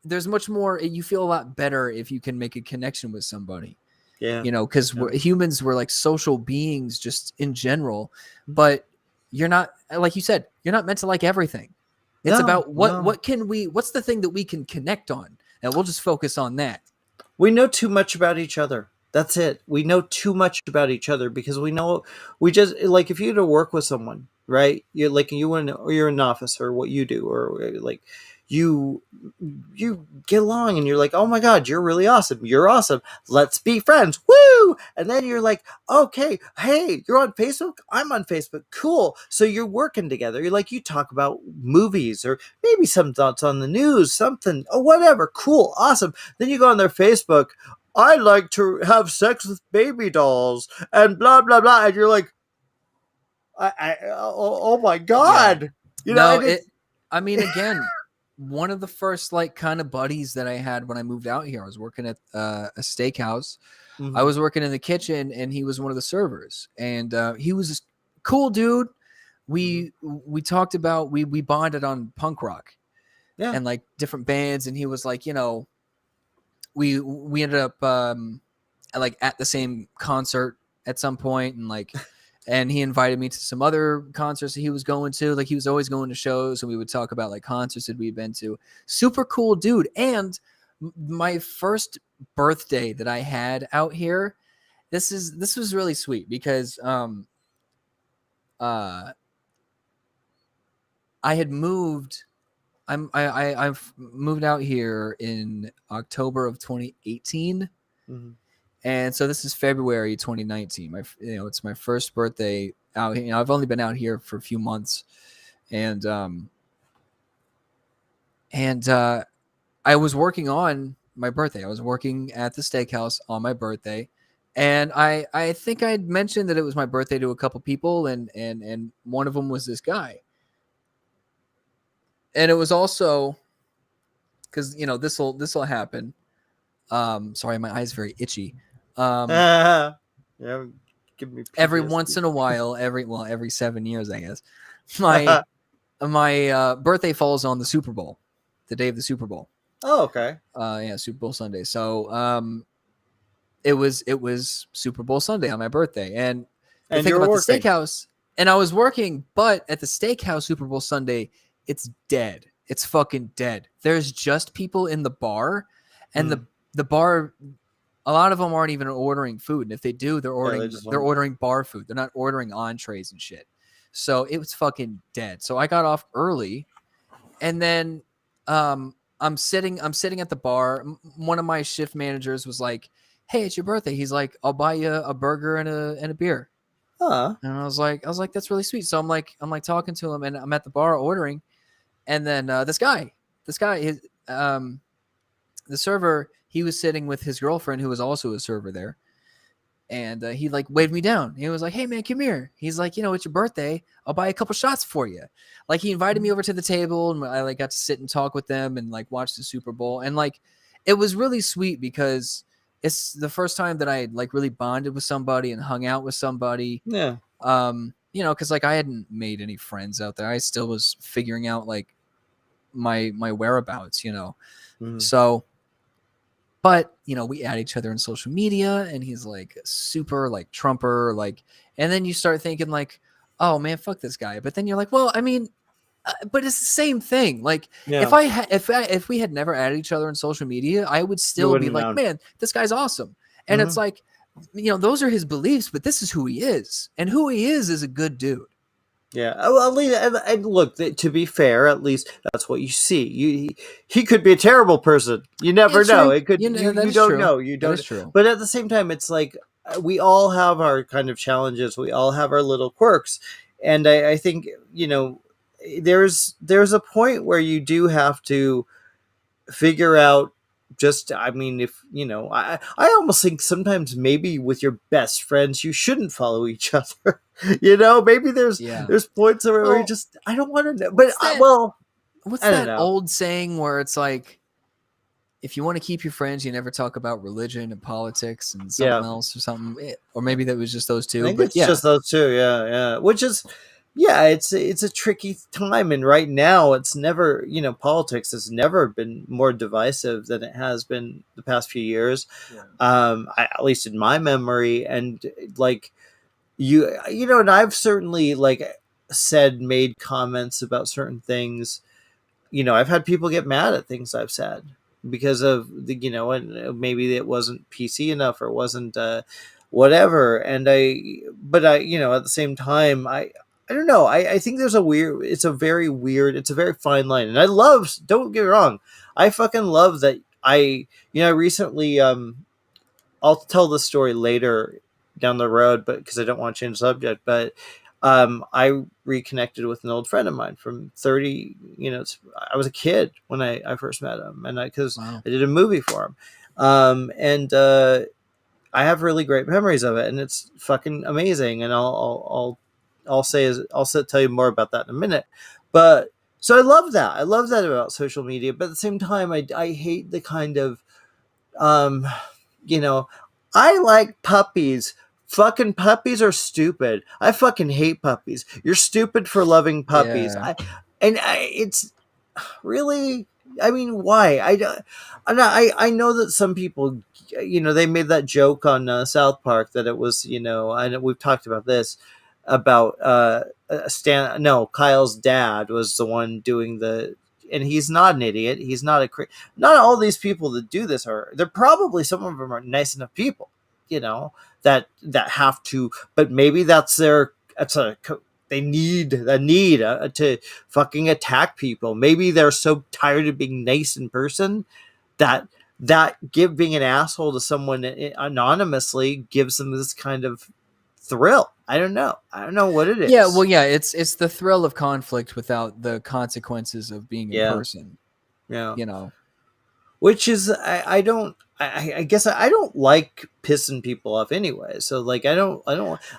There's much more, you feel a lot better if you can make a connection with somebody, Yeah. because Yeah. humans, we're like social beings just in general, Mm-hmm. but you're not, like you said, you're not meant to like everything. It's No, about no. what's the thing that we can connect on, and we'll just focus on that. We know too much about each other. That's it. We know too much about each other because we just, like, if you to work with someone, right? You're like, you're an officer, what you do, or like you get along and you're like, oh my god, you're really awesome, you're awesome, let's be friends, woo. And then you're like, okay, hey, you're on Facebook, I'm on Facebook, cool. So you're working together, you're like, you talk about movies or maybe some thoughts on the news, something or whatever, cool, awesome. Then you go on their Facebook, I like to have sex with baby dolls and blah blah blah, and you're like, oh my Yeah. god, No, and it's I mean, again, one of the first like kind of buddies that I had when I moved out here, I was working at a steakhouse. I Mhm, was working in the kitchen, and he was one of the servers, and he was a cool dude. mhm. We talked about we bonded on punk rock Yeah. and like different bands, and he was like, we ended up like at the same concert at some point, and like, and he invited me to some other concerts that he was going to. Like, he was always going to shows, and we would talk about like concerts that we'd been to. Super cool dude. And my first birthday that I had out here, this was really sweet because uh I had moved. I've moved out here in October of 2018. Mhm. And so this is February 2019. It's my first birthday out here. I've only been out here for a few months, and I was working on my birthday. I was working at the steakhouse on my birthday, and I think I'd mentioned that it was my birthday to a couple people, and one of them was this guy, and it was also because this will happen. Sorry, my eye's very itchy. Yeah, give me Every once PTSD. in a while, every 7 years, I guess, my birthday falls on the Super Bowl, the day of the Super Bowl. Oh, okay. Yeah, Super Bowl Sunday. So it was Super Bowl Sunday on my birthday, and the And thing you're about the working. steakhouse, and I was working, but at the steakhouse Super Bowl Sunday, it's dead. It's fucking dead. There's just people in the bar, and the Mm. the bar. A lot of them aren't even ordering food, and if they do, they're Yeah, they ordering just they're want. ordering bar food. They're not ordering entrees and shit. So it was fucking dead. So I got off early, and then I'm sitting at the bar. One of my shift managers was like, "Hey, it's your birthday." He's like, "I'll buy you a burger and a beer." Huh. And I was like, "That's really sweet." So I'm like talking to him, and I'm at the bar ordering, and then this guy, the server, he was sitting with his girlfriend who was also a server there, and he like waved me down. He was like, "Hey man, come here." He's like, "It's your birthday. I'll buy a couple shots for you." Like, he invited me over to the table, and I like got to sit and talk with them and like watch the Super Bowl, and like it was really sweet because it's the first time that I like really bonded with somebody and hung out with somebody. Yeah. Because like I hadn't made any friends out there. I still was figuring out like my whereabouts. Mhm. So, but we add each other in social media, and he's like super like Trumper, like, and then you start thinking like, oh man, fuck this guy. But then you're like, well, I mean, but it's the same thing. Like, if Yeah. if we had never added each other in social media, I would You still be wouldn't like, know. man, this guy's awesome. And it's Hmm. like, those are his beliefs, but this is who he is, and who he is a good dude. Yeah. Well, at least, and look, to be fair, at least that's what you see. He could be a terrible person. You Yeah, never know. true. It could. That You is don't true. know. You That don't. is true. But at the same time, it's like we all have our kind of challenges. We all have our little quirks, and I think there's a point where you do have to figure out, just, I mean, if I almost think sometimes maybe with your best friends you shouldn't follow each other. Maybe there's Yeah. there's points where you Well, just, I don't want to know, but what's that? well, What's I don't that know. old saying where it's like, if you want to keep your friends, you never talk about religion and politics and something Yeah, else or something. Or maybe that was just those I two. think But it's yeah, just those two. Yeah, yeah. Which is, yeah, it's a tricky time, and right now it's never, politics has never been more divisive than it has been the past few years. yeah, At least in my memory, and like, and I've certainly like made comments about certain things. I've had people get mad at things I've said because of and maybe it wasn't PC enough or wasn't whatever. And but I at the same time, I don't know. I think there's it's a very weird, it's a very fine line. And don't get me wrong, I fucking love that I recently, I'll tell the story later down the road, but because I don't want to change the subject, but I reconnected with an old friend of mine from 30, I was a kid when I first met him, and because Wow. I did a movie for him. And I have really great memories of it, and it's fucking amazing. And I'll tell you more about that in a minute. But so I love that. I love that about social media. But at the same time, I hate the kind of, um, you know, I like puppies. Fucking puppies are stupid. I fucking hate puppies. You're stupid for loving puppies. Yeah. It's really, I mean, why? I know that some people, they made that joke on South Park that it was, I know we've talked about this about Stan. No, Kyle's dad was the one doing the, and he's not an idiot. He's not not all these people that do this they're probably, some of them are nice enough people, that have to, but maybe they need to fucking attack people. Maybe they're so tired of being nice in person that being an asshole to someone anonymously gives them this kind of thrill. I don't know what it is. Yeah, well, yeah, it's the thrill of conflict without the consequences of being in Yeah. person. Yeah. You know. Which is, I guess I don't like pissing people off anyway. So like I don't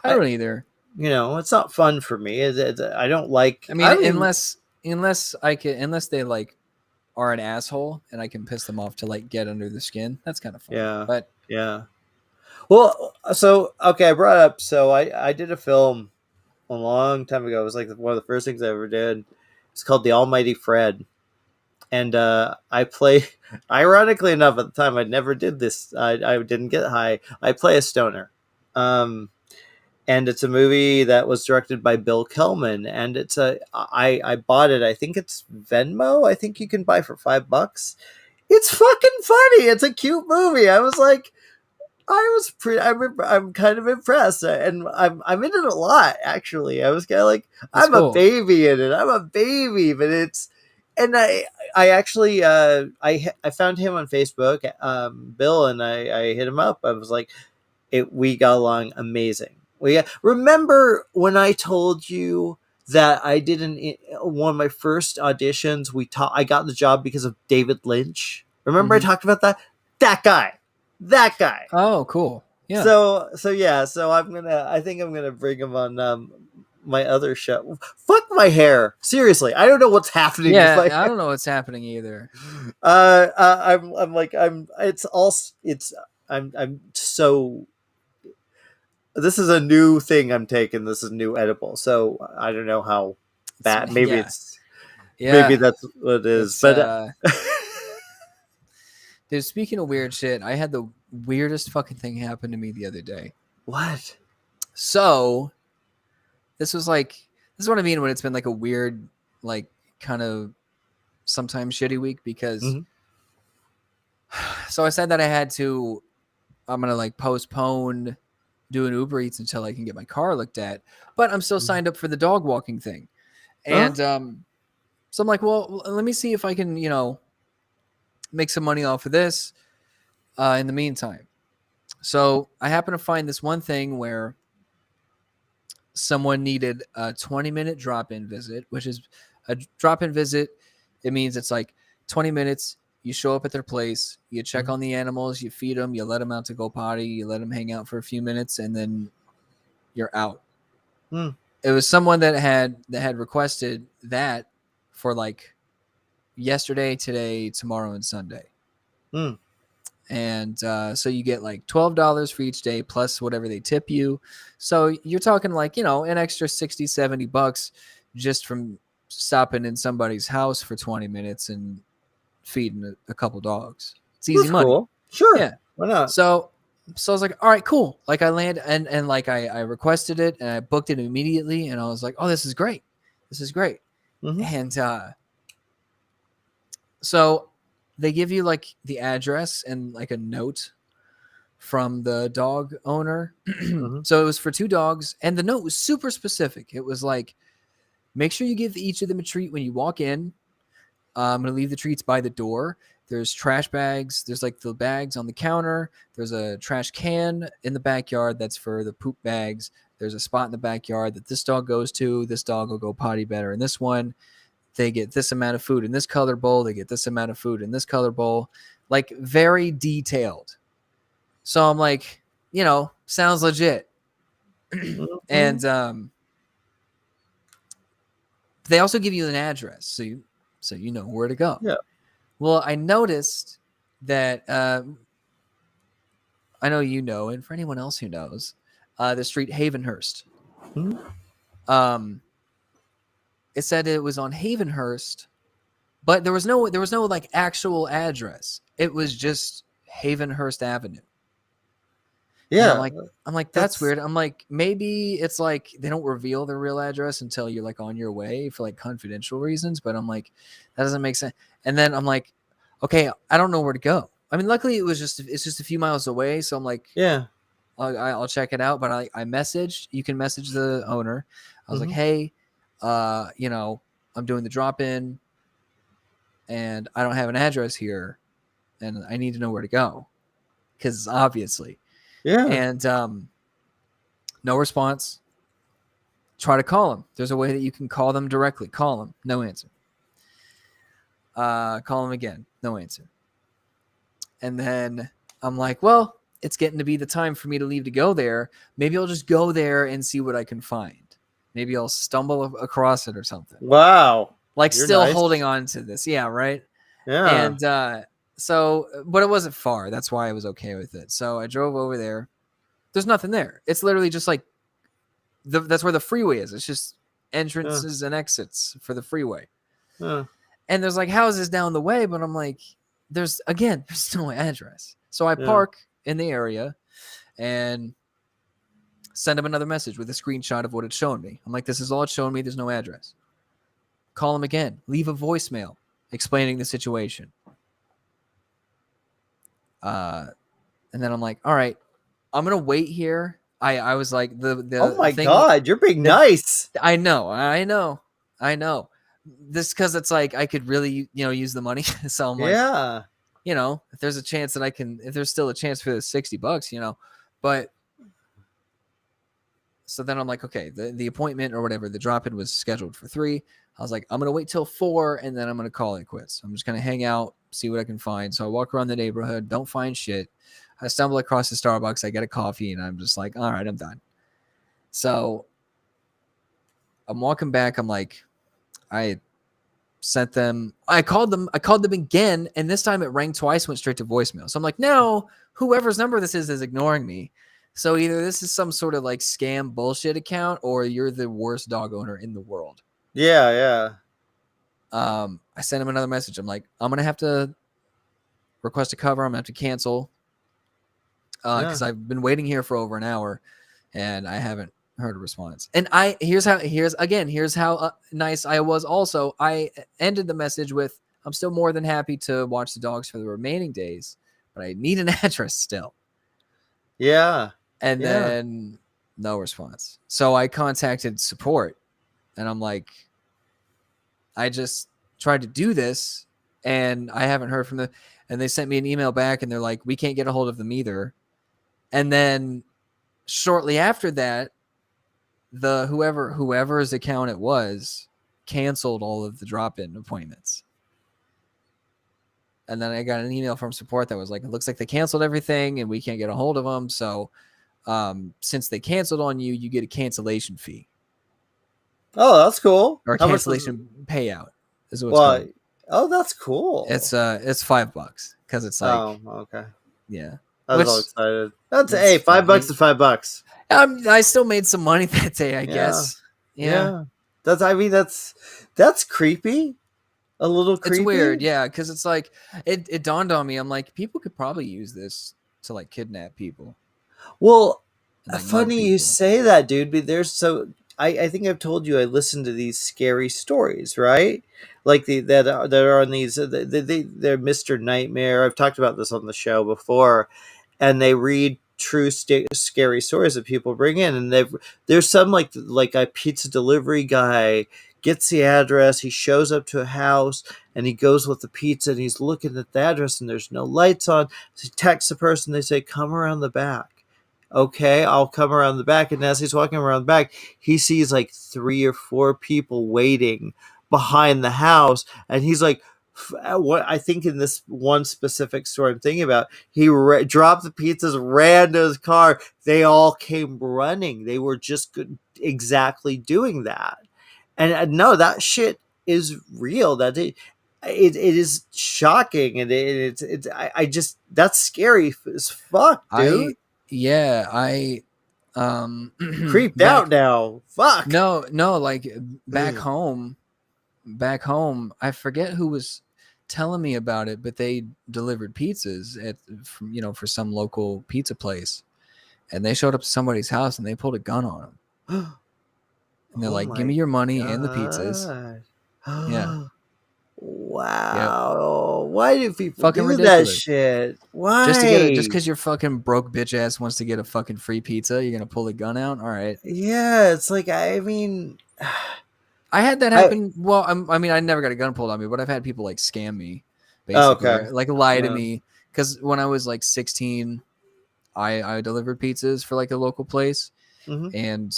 either. It's not fun for me. I don't like. I mean, I don't unless they like are an asshole and I can piss them off to like get under the skin. That's kind of fun. Yeah. But Yeah. Well, so okay, I brought up. So I did a film a long time ago. It was like one of the first things I ever did. It's called The Almighty Fred, and I play. Ironically enough, at the time I never did this. I didn't get high. I play a stoner, and it's a movie that was directed by Bill Kellman, and I bought it. I think it's Venmo. I think you can buy for $5. It's fucking funny. It's a cute movie. I was like, I'm kind of impressed, and I'm in it a lot. Actually, I was kind of like, I'm cool. a baby in it. I'm a baby, but and I actually I found him on Facebook, Bill, and I hit him up. I was like, we got along amazing. Remember when I told you that I did one of my first auditions? I got the job because of David Lynch. Remember I talked about that? That guy. Oh, cool. Yeah. So I think I'm gonna bring him on my other show. Fuck my hair. Seriously, I don't know what's happening. Yeah, I don't know what's happening either. I'm so. This is a new thing I'm taking. This is new edible. So I don't know how bad. Maybe maybe that's what it is. But dude, speaking of weird shit, I had the weirdest fucking thing happen to me the other day. What? So this is what I mean when it's been like a weird, like kind of sometimes shitty week because so I said that I'm gonna like postpone doing Uber Eats until I can get my car looked at, but I'm still signed up for the dog walking thing. And so I'm like, well, let me see if I can, make some money off of this in the meantime. So I happen to find this one thing where someone needed a 20-minute drop-in visit, which is a drop-in visit. It means it's like 20 minutes. You show up at their place, you check on the animals, you feed them, you let them out to go potty, you let them hang out for a few minutes, and then you're out. It was someone that had requested that for like yesterday, today, tomorrow, and Sunday. And so you get like $12 for each day plus whatever they tip you. So you're talking like, an extra $60, $70 just from stopping in somebody's house for 20 minutes and feeding a couple dogs. It's easy money. Cool. Sure. Yeah. Why not? So I was like, all right, cool. Like I land and like I requested it and I booked it immediately and I was like, oh, this is great. This is great. And so they give you like the address and like a note from the dog owner. Mm-hmm. So it was for 2 dogs, and the note was super specific. It was like, make sure you give each of them a treat when you walk in. I'm going to leave the treats by the door. There's trash bags. There's like the bags on the counter. There's a trash can in the backyard that's for the poop bags. There's a spot in the backyard that this dog goes to. This dog will go potty better in this one. They get this amount of food in this color bowl. They get this amount of food in this color bowl. Like, very detailed. So I'm like, sounds legit. And they also give you an address, so you know where to go. Yeah. Well, I noticed that I know and for anyone else who knows, the street Havenhurst. Mm-hmm. It said it was on Havenhurst, but there was no like actual address. It was just Havenhurst Avenue. Yeah. And I'm like, that's weird. I'm like, maybe it's like they don't reveal their real address until you're like on your way for like confidential reasons. But I'm like, that doesn't make sense. And then I'm like, okay, I don't know where to go. I mean, luckily it's just a few miles away. So I'm like, yeah, I'll check it out. But I messaged. You can message the owner. I was like, hey, I'm doing the drop in, and I don't have an address here, and I need to know where to go, because obviously. Yeah. And no response. Try to call them. There's a way that you can call them directly. Call them. No answer. Call them again. No answer. And then I'm like, well, it's getting to be the time for me to leave to go there. Maybe I'll just go there and see what I can find. Maybe I'll stumble across it or something. Wow. Like, You're still nice. holding on to this. Yeah, right? Yeah. And but it wasn't far. That's why I was okay with it. So I drove over there. There's nothing there. It's literally just like that's where the freeway is. It's just entrances and exits for the freeway. And there's like houses down the way, but I'm like, there's no address. So I park in the area and send him another message with a screenshot of what it's showing me. I'm like, this is all it's showing me. There's no address. Call him again. Leave a voicemail explaining the situation. And then I'm like, all right, I'm gonna wait here. I was like, the oh my god, you're being nice. I know. This because it's like I could really use the money. So I'm like, if there's a chance that if there's still a chance for the $60, but so then I'm like, okay, the appointment or whatever, the drop-in was scheduled for 3. I was like, I'm gonna wait till 4 and then I'm gonna call it quits. I'm just gonna hang out, see what I can find. So I walk around the neighborhood, don't find shit. I stumble across the Starbucks, I get a coffee, and I'm just like, all right, I'm done. So I'm walking back. I'm like, I called them again, and this time it rang twice, went straight to voicemail. So I'm like, no, whoever's number this is ignoring me. So either this is some sort of like scam bullshit account, or you're the worst dog owner in the world. Yeah. I sent him another message. I'm like, I'm gonna have to request a cover. I'm gonna have to cancel because I've been waiting here for over an hour and I haven't heard a response. And here's how nice I was. Also, I ended the message with, I'm still more than happy to watch the dogs for the remaining days, but I need an address still. Yeah. And then no response. So I contacted support and I'm like, I just tried to do this and I haven't heard from them. And they sent me an email back and they're like, we can't get a hold of them either. And then shortly after that, the whoever's account it was canceled all of the drop-in appointments. And then I got an email from support that was like, it looks like they canceled everything and we can't get a hold of them. So since they canceled on you, you get a cancellation fee. Oh, that's cool. Or a cancellation payout is what it's called. Oh, that's cool. It's $5 because it's like, oh, okay. Yeah. I was all excited. That's $5 to $5. I still made some money that day, I guess. Yeah. That's creepy. A little creepy. It's weird, yeah, because it's like it dawned on me. I'm like, people could probably use this to like kidnap people. Well, funny you say that, dude. But I think I've told you I listen to these scary stories, right? Like that are on these. They're Mr. Nightmare. I've talked about this on the show before, and they read true scary stories that people bring in. And there's some like a pizza delivery guy gets the address, he shows up to a house, and he goes with the pizza, and he's looking at the address, and there's no lights on. So he texts the person, they say, come around the back. Okay, I'll come around the back. And as he's walking around the back, he sees like 3 or 4 people waiting behind the house, and he's like, what I think in this one specific story I'm thinking about, he dropped the pizzas, ran to his car. They all came running. They were just exactly doing that. And no, that shit is real. That it is shocking, and I just, that's scary as fuck, dude. I Creeped out now. Fuck. No, like back home, I forget who was telling me about it, but they delivered pizzas for some local pizza place, and they showed up to somebody's house and they pulled a gun on them. And they're like, give me your money and the pizzas. Yeah. Wow. Yep. Why do people fucking do ridiculous. that shit? Why? Just because your fucking broke bitch ass wants to get a fucking free pizza, you're gonna pull a gun out? All right. Yeah, it's like, I mean, I had that happen. I mean, I never got a gun pulled on me, but I've had people like scam me, basically, like lie to me. Because when I was like 16, I delivered pizzas for like a local place, and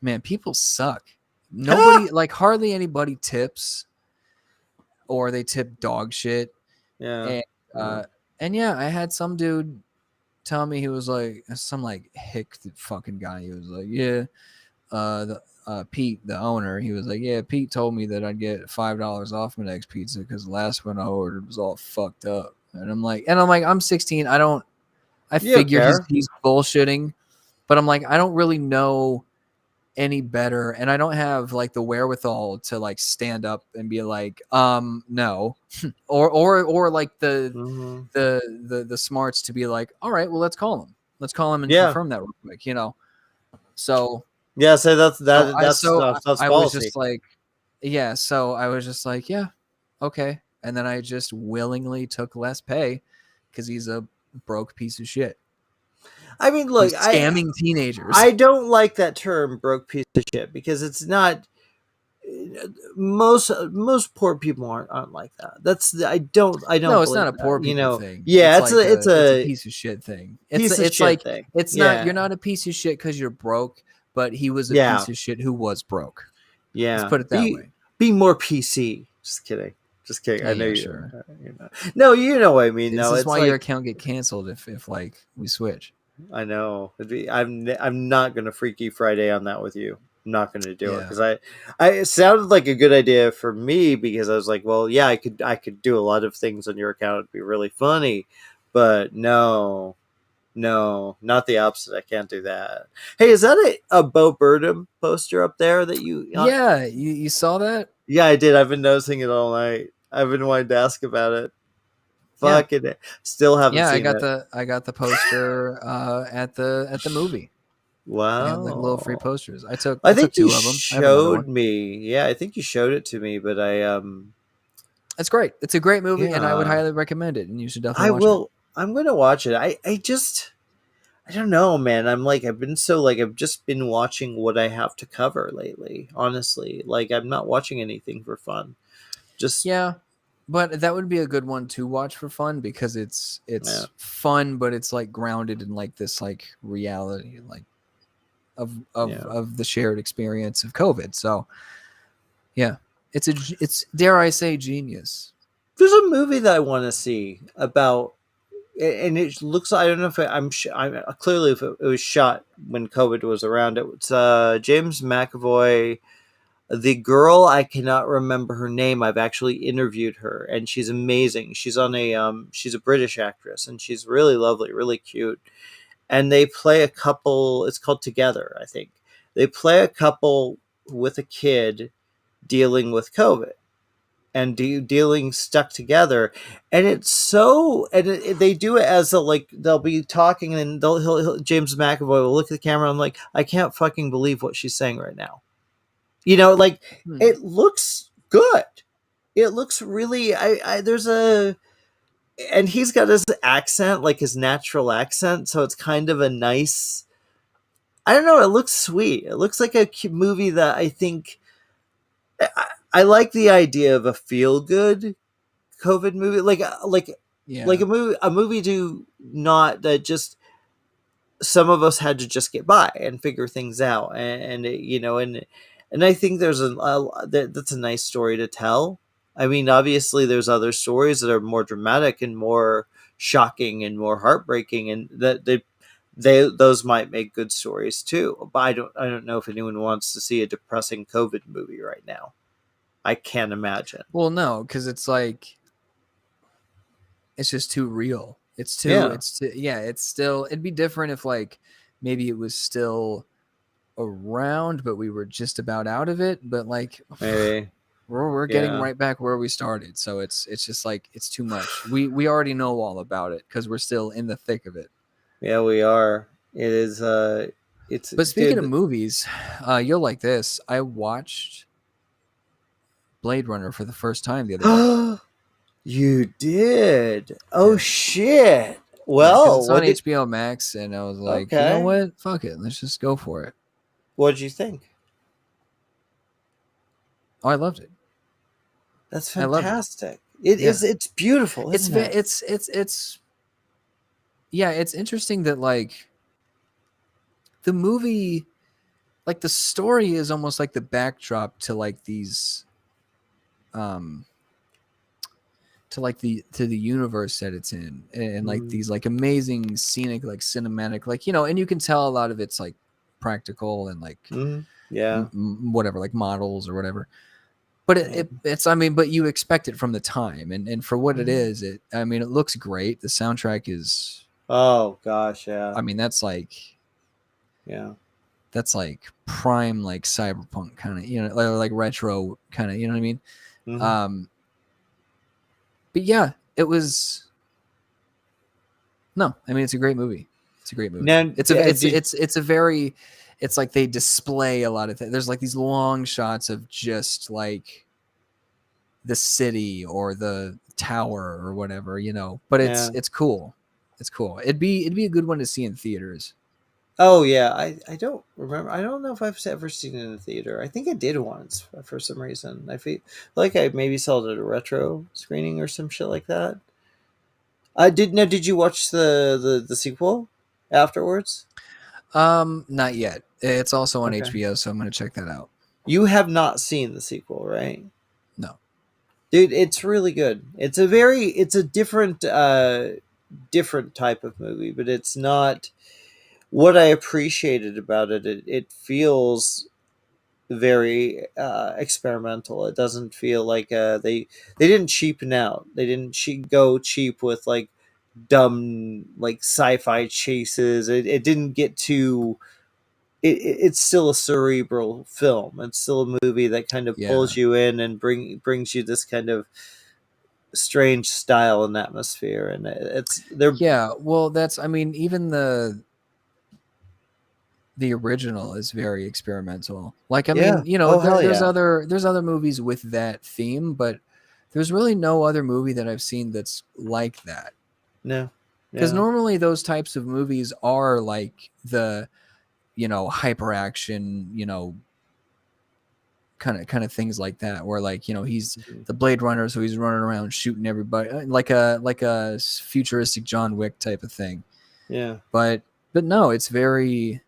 man, people suck. Nobody, like hardly anybody tips, or they tip dog shit. Yeah. And yeah, I had some dude tell me, he was like, some like hick fucking guy. He was like, yeah, Pete, the owner, he was like, yeah, Pete told me that I'd get $5 off my next pizza because the last one I ordered was all fucked up. And I'm like, I'm 16. I figured he's bullshitting, but I'm like, I don't really know any better, and I don't have like the wherewithal to like stand up and be like, no, or like the smarts to be like, all right, well, let's call him and confirm that real quick, So yeah, so that's I policy. was just like, yeah, so I was just like, yeah, okay, and then I just willingly took less pay because he's a broke piece of shit. I mean, look, he's scamming teenagers. I don't like that term, broke piece of shit, because it's not. Most poor people aren't like that. That's I don't. No, it's not a poor people thing. Yeah, it's a piece of shit thing. It's like thing. It's not. You're not a piece of shit because you're broke, but he was a piece of shit who was broke. Yeah, let's put it that way. Be more PC. Just kidding. Yeah, I know you. Sure. No, you know what I mean. This is why your account get canceled if like we switch. I know. I'm not gonna Freaky Friday on that with you. I'm not going to do it because it sounded like a good idea for me, because I was like, well, yeah, I could do a lot of things on your account. It'd be really funny, but no, not the opposite. I can't do that. Hey, is that a Bo Burnham poster up there that you? Yeah, you saw that? Yeah, I did. I've been noticing it all night. I've been wanting to ask about it. Fucking it. Still haven't seen it. I got the poster at the movie. Wow. They had like little free posters. I took two of them. Showed me. Yeah, I think you showed it to me, but it's great. It's a great movie, and I would highly recommend it, and you should definitely watch it. I'm going to watch it. I don't know, man. I've just been watching what I have to cover lately, honestly. Like, I'm not watching anything for fun. Yeah. But that would be a good one to watch for fun, because it's fun, but it's like grounded in like this like reality, like of the shared experience of COVID. So yeah, it's dare I say genius. There's a movie that I want to see about, and it looks, I don't know if I'm clearly if it was shot when COVID was around. It's James McAvoy. The girl, I cannot remember her name. I've actually interviewed her, and she's amazing. She's on she's a British actress, and she's really lovely, really cute. And they play a couple. It's called Together, I think. They play a couple with a kid dealing with COVID and dealing stuck together. And it's so, and they do it as they'll be talking, and James McAvoy will look at the camera. I'm like, I can't fucking believe what she's saying right now. It looks good. It looks really. There's a and he's got his accent, like his natural accent, so it's kind of a nice. I don't know. It looks sweet. It looks like a movie that I think I like the idea of a feel good COVID movie, like Yeah. a movie to not that just some of us had to just get by and figure things out, and and I think that's a nice story to tell. I mean, obviously, there's other stories that are more dramatic and more shocking and more heartbreaking, and that they those might make good stories too. But I don't know if anyone wants to see a depressing COVID movie right now. I can't imagine. Well, no, because it's like it's just too real. Yeah, It's too, yeah, it's still it'd be different if like maybe it was still around, but we were just about out of it. But like maybe. we're getting Yeah, right back where we started. So it's just like it's too much. We already know all about it because we're still in the thick of it. yeah, we are. It is. It's But speaking of dude. movies, you'll like this. I watched Blade Runner for the first time the other day. You did. Oh Yeah. shit. Yeah, because Well, it's on what did? HBO Max, and I was like, you know Okay. what? Fuck it. Let's just go for it. What did you think? Oh, I loved it. That's I loved it. fantastic. It Yeah. is. It's beautiful, It's isn't it? it's yeah, it's interesting that like the movie like the story is almost like the backdrop to like these um to the universe that it's in, and like Mm, these like amazing scenic like cinematic like and you can tell a lot of it's like practical and like yeah. whatever like models or whatever, but Yeah. it's I mean but you expect it from the time, and for what it Mhm. is, it I mean it looks great. The soundtrack is Oh gosh, yeah, I mean yeah. that's like prime like cyberpunk kind of like retro kind of what I mean. Hmm. um but yeah, it was no, I mean it's a great movie. It's a great movie. Now, did It's a very it's like they display a lot of things. There's like these long shots of just like the city or the tower or whatever, but yeah. it's cool. It's cool. It'd be a good one to see in theaters. Oh yeah, I don't remember. I don't know if I've ever seen it in a theater. I think I did once for some reason. I feel like I maybe saw it at a retro screening or some shit like that. I did. Now, did you watch the sequel afterwards? Not yet. It's also on Okay, HBO, so I'm gonna check that out. you have not seen the sequel, right? No. Dude, it's really good. It's a different type of movie, but it's not what I appreciated about it. It feels very experimental. It doesn't feel like they didn't cheapen out. They didn't go cheap with like dumb like sci-fi chases. It didn't get too. It's still a cerebral film. It's still a movie that kind of Yeah. pulls you in and brings you this kind of strange style and atmosphere. And it's they're Yeah. Well, that's I mean, even the original is very experimental. Like I yeah. mean, Oh hell yeah. there's other movies with that theme, but there's really no other movie that I've seen that's like that. No. Because Yeah. normally those types of movies are like the hyper action, kind of things like that, where like he's Mhm. the Blade Runner, so he's running around shooting everybody like a futuristic John Wick type of thing. Yeah. But no, it's very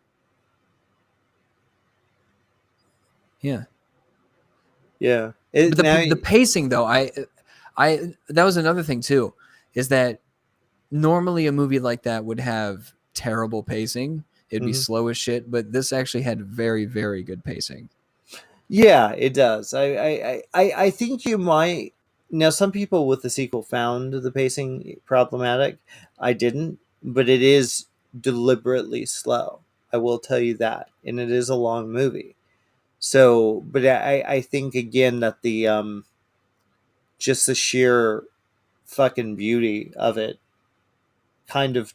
yeah. Yeah. But It now. the pacing though, I that was another thing too, is that normally a movie like that would have terrible pacing. It'd be Mhm. slow as shit, but this actually had very, very good pacing. Yeah, it does. I think you might. Now, some people with the sequel found the pacing problematic. I didn't, but it is deliberately slow. I will tell you that, and it is a long movie. So, but I think again that the just the sheer fucking beauty of it kind of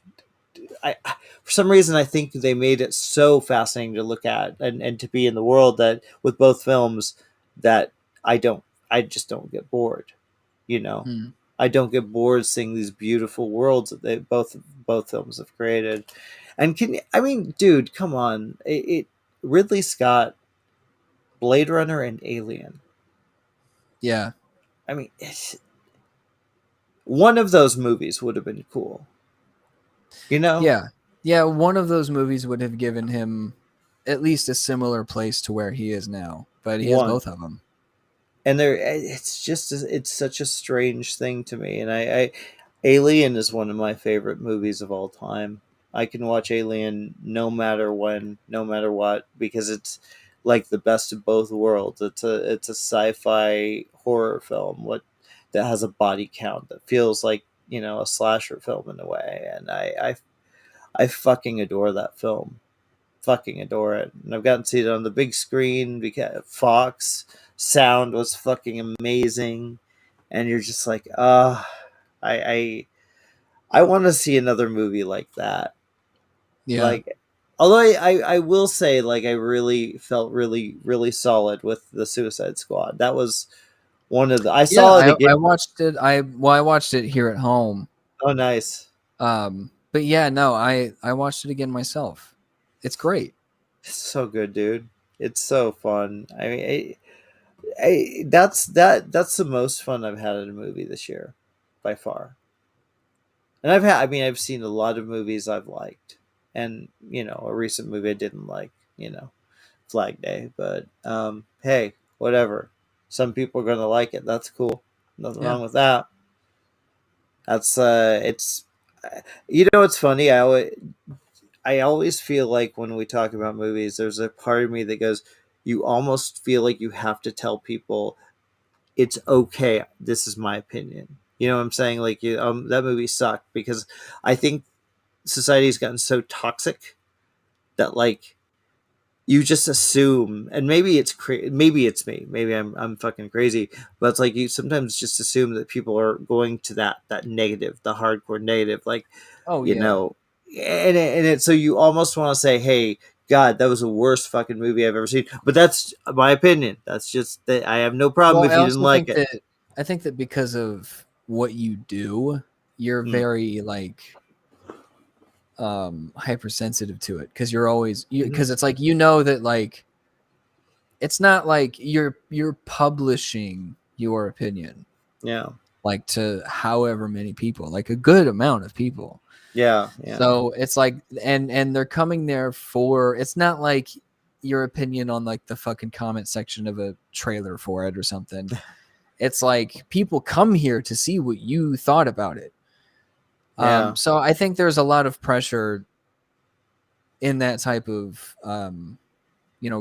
I for some reason I think they made it so fascinating to look at and to be in the world that with both films that I don't I just don't get bored, you know. Hmm. I don't get bored seeing these beautiful worlds that they both films have created. And I mean, dude, come on, Ridley Scott, Blade Runner, and Alien. Yeah. I mean, one of those movies would have been cool, you know. Yeah. Yeah. One of those movies would have given him at least a similar place to where he is now, but he has One. both of them. And it's just it's such a strange thing to me. And I Alien is one of my favorite movies of all time. I can watch Alien no matter when, no matter what, because it's like the best of both worlds. It's a sci-fi horror film that has a body count that feels like, a slasher film in a way. And I fucking adore that film. Fucking adore it. And I've gotten to see it on the big screen because Fox sound was fucking amazing. And you're just like, I I, I want to see another movie like that. Yeah. Like, although I will say, like, I really felt really, really solid with the Suicide Squad. That was one of the, I Yeah. saw it again. I watched it. I watched it here at home. Oh, nice. But yeah, no, I watched it again myself. It's great. It's so good, dude. It's so fun. I mean, that's the most fun I've had in a movie this year, by far. And I've seen a lot of movies I've liked, and a recent movie I didn't like, Flag Day. But hey, whatever. Some people are gonna like it. That's cool. Nothing Yeah. wrong with that. That's it's it's funny. I always feel like when we talk about movies, there's a part of me that goes, you almost feel like you have to tell people it's okay. This is my opinion. You know what I'm saying? Like, that movie sucked, because I think society's gotten so toxic that, like, you just assume, and maybe maybe it's me, maybe I'm fucking crazy, but it's like you sometimes just assume that people are going to that negative, the hardcore negative, like, Oh you yeah. know, so you almost want to say, hey, God, that was the worst fucking movie I've ever seen. But that's my opinion. That's just that. I have no problem Well, if I you didn't also like think it. that because of what you do, you're Mm, very like hypersensitive to it because you're always mhm. because it's like that like it's not like you're publishing your opinion Yeah, like to however many people, like a good amount of people. yeah, yeah, So it's like and they're coming there for it's not like your opinion on like the fucking comment section of a trailer for it or something. It's like people come here to see what you thought about it. yeah. So I think there's a lot of pressure in that type of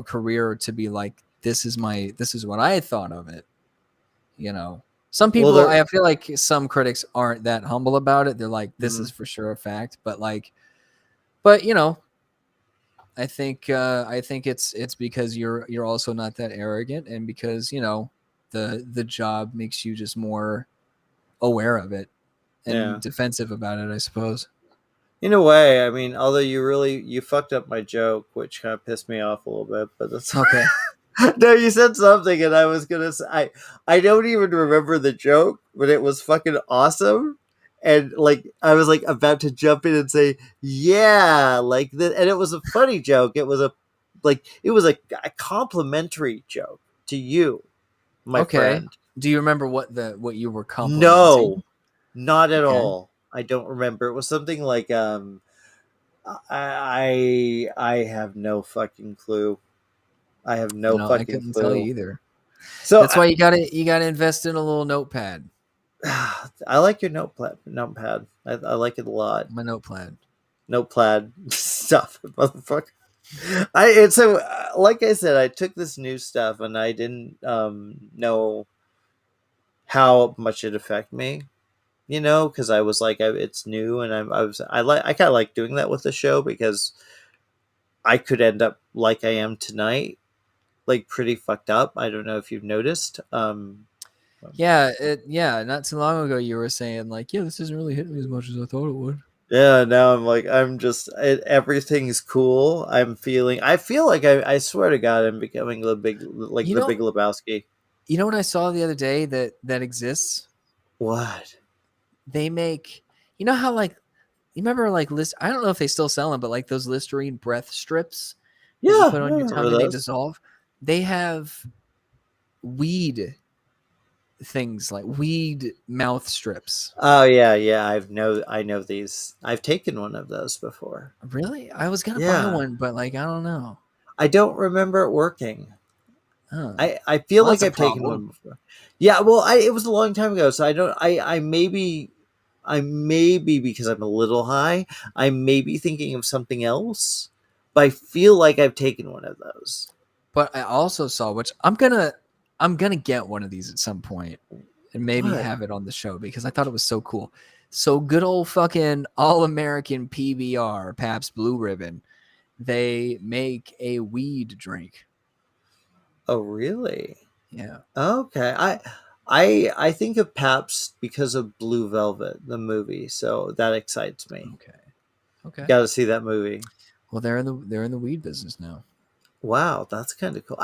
career to be like, this is what I thought of it. Some Well, people, I feel like some critics aren't that humble about it. They're like, this mhm, is for sure a fact, but I think it's because you're also not that arrogant, and because the job makes you just more aware of it and yeah. defensive about it, I suppose. In a way, I mean, although you fucked up my joke, which kind of pissed me off a little bit, but that's Okay. no, you said something, and I was gonna say, I don't even remember the joke, but it was fucking awesome, and like I was like about to jump in and say yeah, like that, and it was a funny joke. It was a complimentary joke to you, my Okay. friend. Do you remember what you were No, complimenting? not at Okay. all. I don't remember. It was something like I have no fucking clue. I have no I fucking couldn't tell you clue. either. So That's why you gotta invest in a little notepad. I like your notepad. I like it a lot. My notepad. Notepad stuff, motherfucker. It's so like I said, I took this new stuff and I didn't know how much it affect me. Because I was like, it's new, and I kind of like doing that with the show, because I could end up like I am tonight, like pretty fucked up. I don't know if you've noticed. Yeah, not too long ago you were saying like, yeah, this isn't really hitting me as much as I thought it would. Yeah, now I'm like, everything's cool. I feel like I swear to God, I'm becoming You the know, Big Lebowski. what I saw the other day that exists? What? they make, you know how like, you remember like list, I don't know if they still sell them, but like those Listerine breath strips that you Yeah, put I on your remember tongue and they those. dissolve. They have weed things like weed mouth strips. Oh yeah, yeah. I know these. I've taken one of those before. Really? I was gonna buy Yeah. one, but like I don't know. I don't remember it working. Huh. I feel Well, like that's a I've taken problem. one before. Yeah, well, it was a long time ago, so I don't. I may be because I'm a little high. I may be thinking of something else, but I feel like I've taken one of those. But I also saw, which I'm gonna get one of these at some point and maybe What? have it on the show because I thought it was so cool. So good old fucking all American PBR, Pabst Blue Ribbon. They make a weed drink. Oh, really? Yeah. Okay. I think of Pabst because of Blue Velvet, the movie, so that excites me. Okay. Okay. Got to see that movie. Well, they're in the weed business now. Wow, that's kind of cool.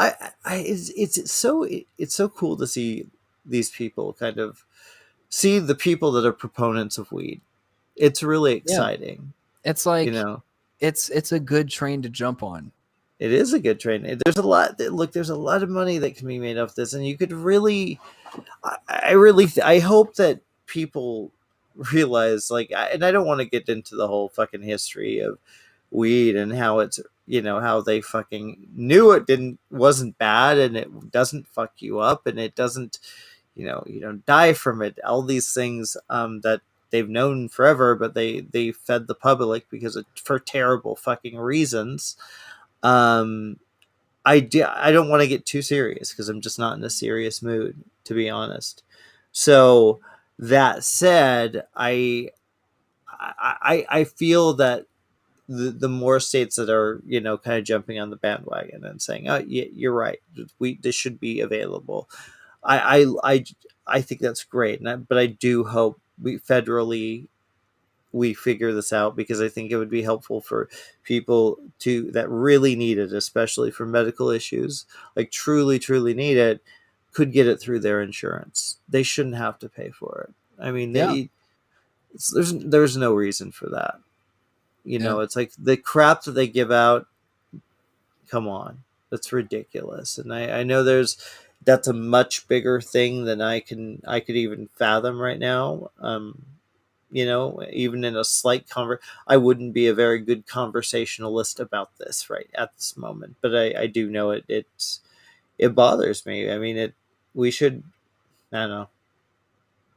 It's so cool to see these people kind of see the people that are proponents of weed. It's really Yeah. exciting. It's You like know, it's a good train to jump on. it is a good trade. There's a lot. Look, there's a lot of money that can be made off this, and you could really. I hope that people realize, like, and I don't want to get into the whole fucking history of weed and how it's, how they fucking knew it wasn't bad, and it doesn't fuck you up, and it doesn't, you don't die from it. All these things that they've known forever, but they fed the public for terrible fucking reasons. um I don't want to get too serious because I'm just not in a serious mood, to be honest. So that said, I feel that the more states that are, kind of jumping on the bandwagon and saying, oh yeah, you're right, this should be available. I think that's great, but I do hope we figure this out, because I think it would be helpful for people to that really need it, especially for medical issues, like truly, truly need it, could get it through their insurance. They shouldn't have to pay for it. I mean, Yeah. there's no reason for that. Yeah. It's like the crap that they give out. Come on, that's ridiculous. And I know that's a much bigger thing than I could even fathom right now. Even in a slight I wouldn't be a very good conversationalist about this right at this moment, but I do know it bothers me. I mean, we should, I don't know,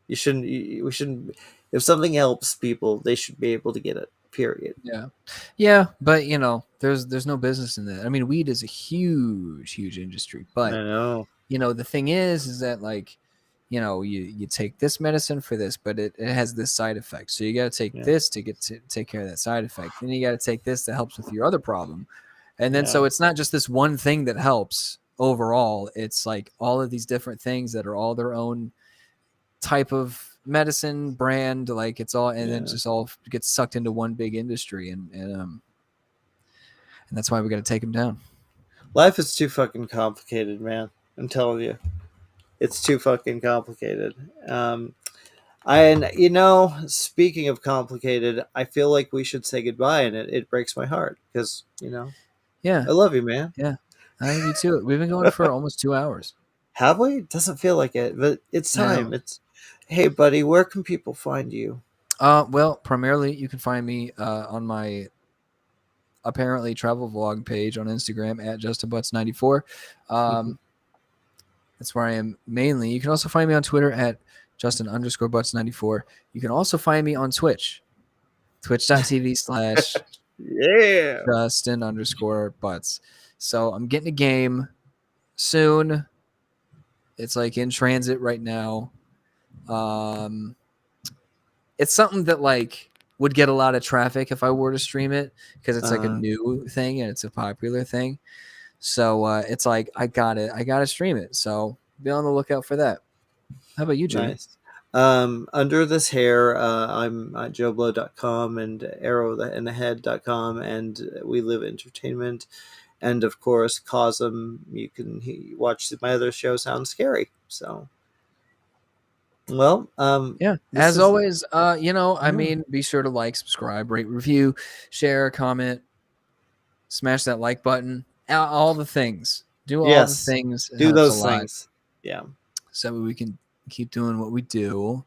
we shouldn't, if something helps people, they should be able to get it, period. Yeah. Yeah, but there's no business in that. I mean, weed is a huge, huge industry, I but know. the thing is that like, you take this medicine for this, but it has this side effect. So you got to take Yeah. this to take care of that side effect. Then you got to take this that helps with your other problem. And then so Yeah. it's not just this one thing that helps overall. It's like all of these different things that are all their own type of medicine brand, like it's all, and then Yeah. just all gets sucked into one big industry, and that's why we got to take them down. Life is too fucking complicated, man. I'm telling you, it's too fucking complicated. And speaking of complicated, I feel like we should say goodbye, and it breaks my heart because Yeah. I love you, man. Yeah. I love you too. We've been going for almost 2 hours. Have we? Doesn't feel like it, but it's I know. time. Hey, buddy, where can people find you? Well, primarily you can find me on my apparently travel vlog page on Instagram at JustinButts94. Mhm. That's where I am mainly. You can also find me on Twitter at Justin_Butts94. You can also find me on Twitch, twitch.tv/ Yeah. Justin_Butts. So I'm getting a game soon. It's like in transit right now. Um, it's something that like would get a lot of traffic if I were to stream it because it's like a Uh, new thing and it's a popular thing. So it's like I gotta stream it. So be on the lookout for that. How about you, Jimmy? nice. Under this hair, I'm at joblo.com and arrowinthehead.com, and We Live Entertainment. And of course, Cosm. You can watch my other show, Sounds Scary. So Well, Yeah. this As is always, I yeah. mean, be sure to like, subscribe, rate, review, share, comment, smash that like button, all the things. Do all the Yes, things. It do helps a those lot. things. Yeah. So we can keep doing what we do.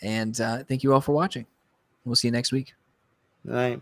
And thank you all for watching. We'll see you next week. All right.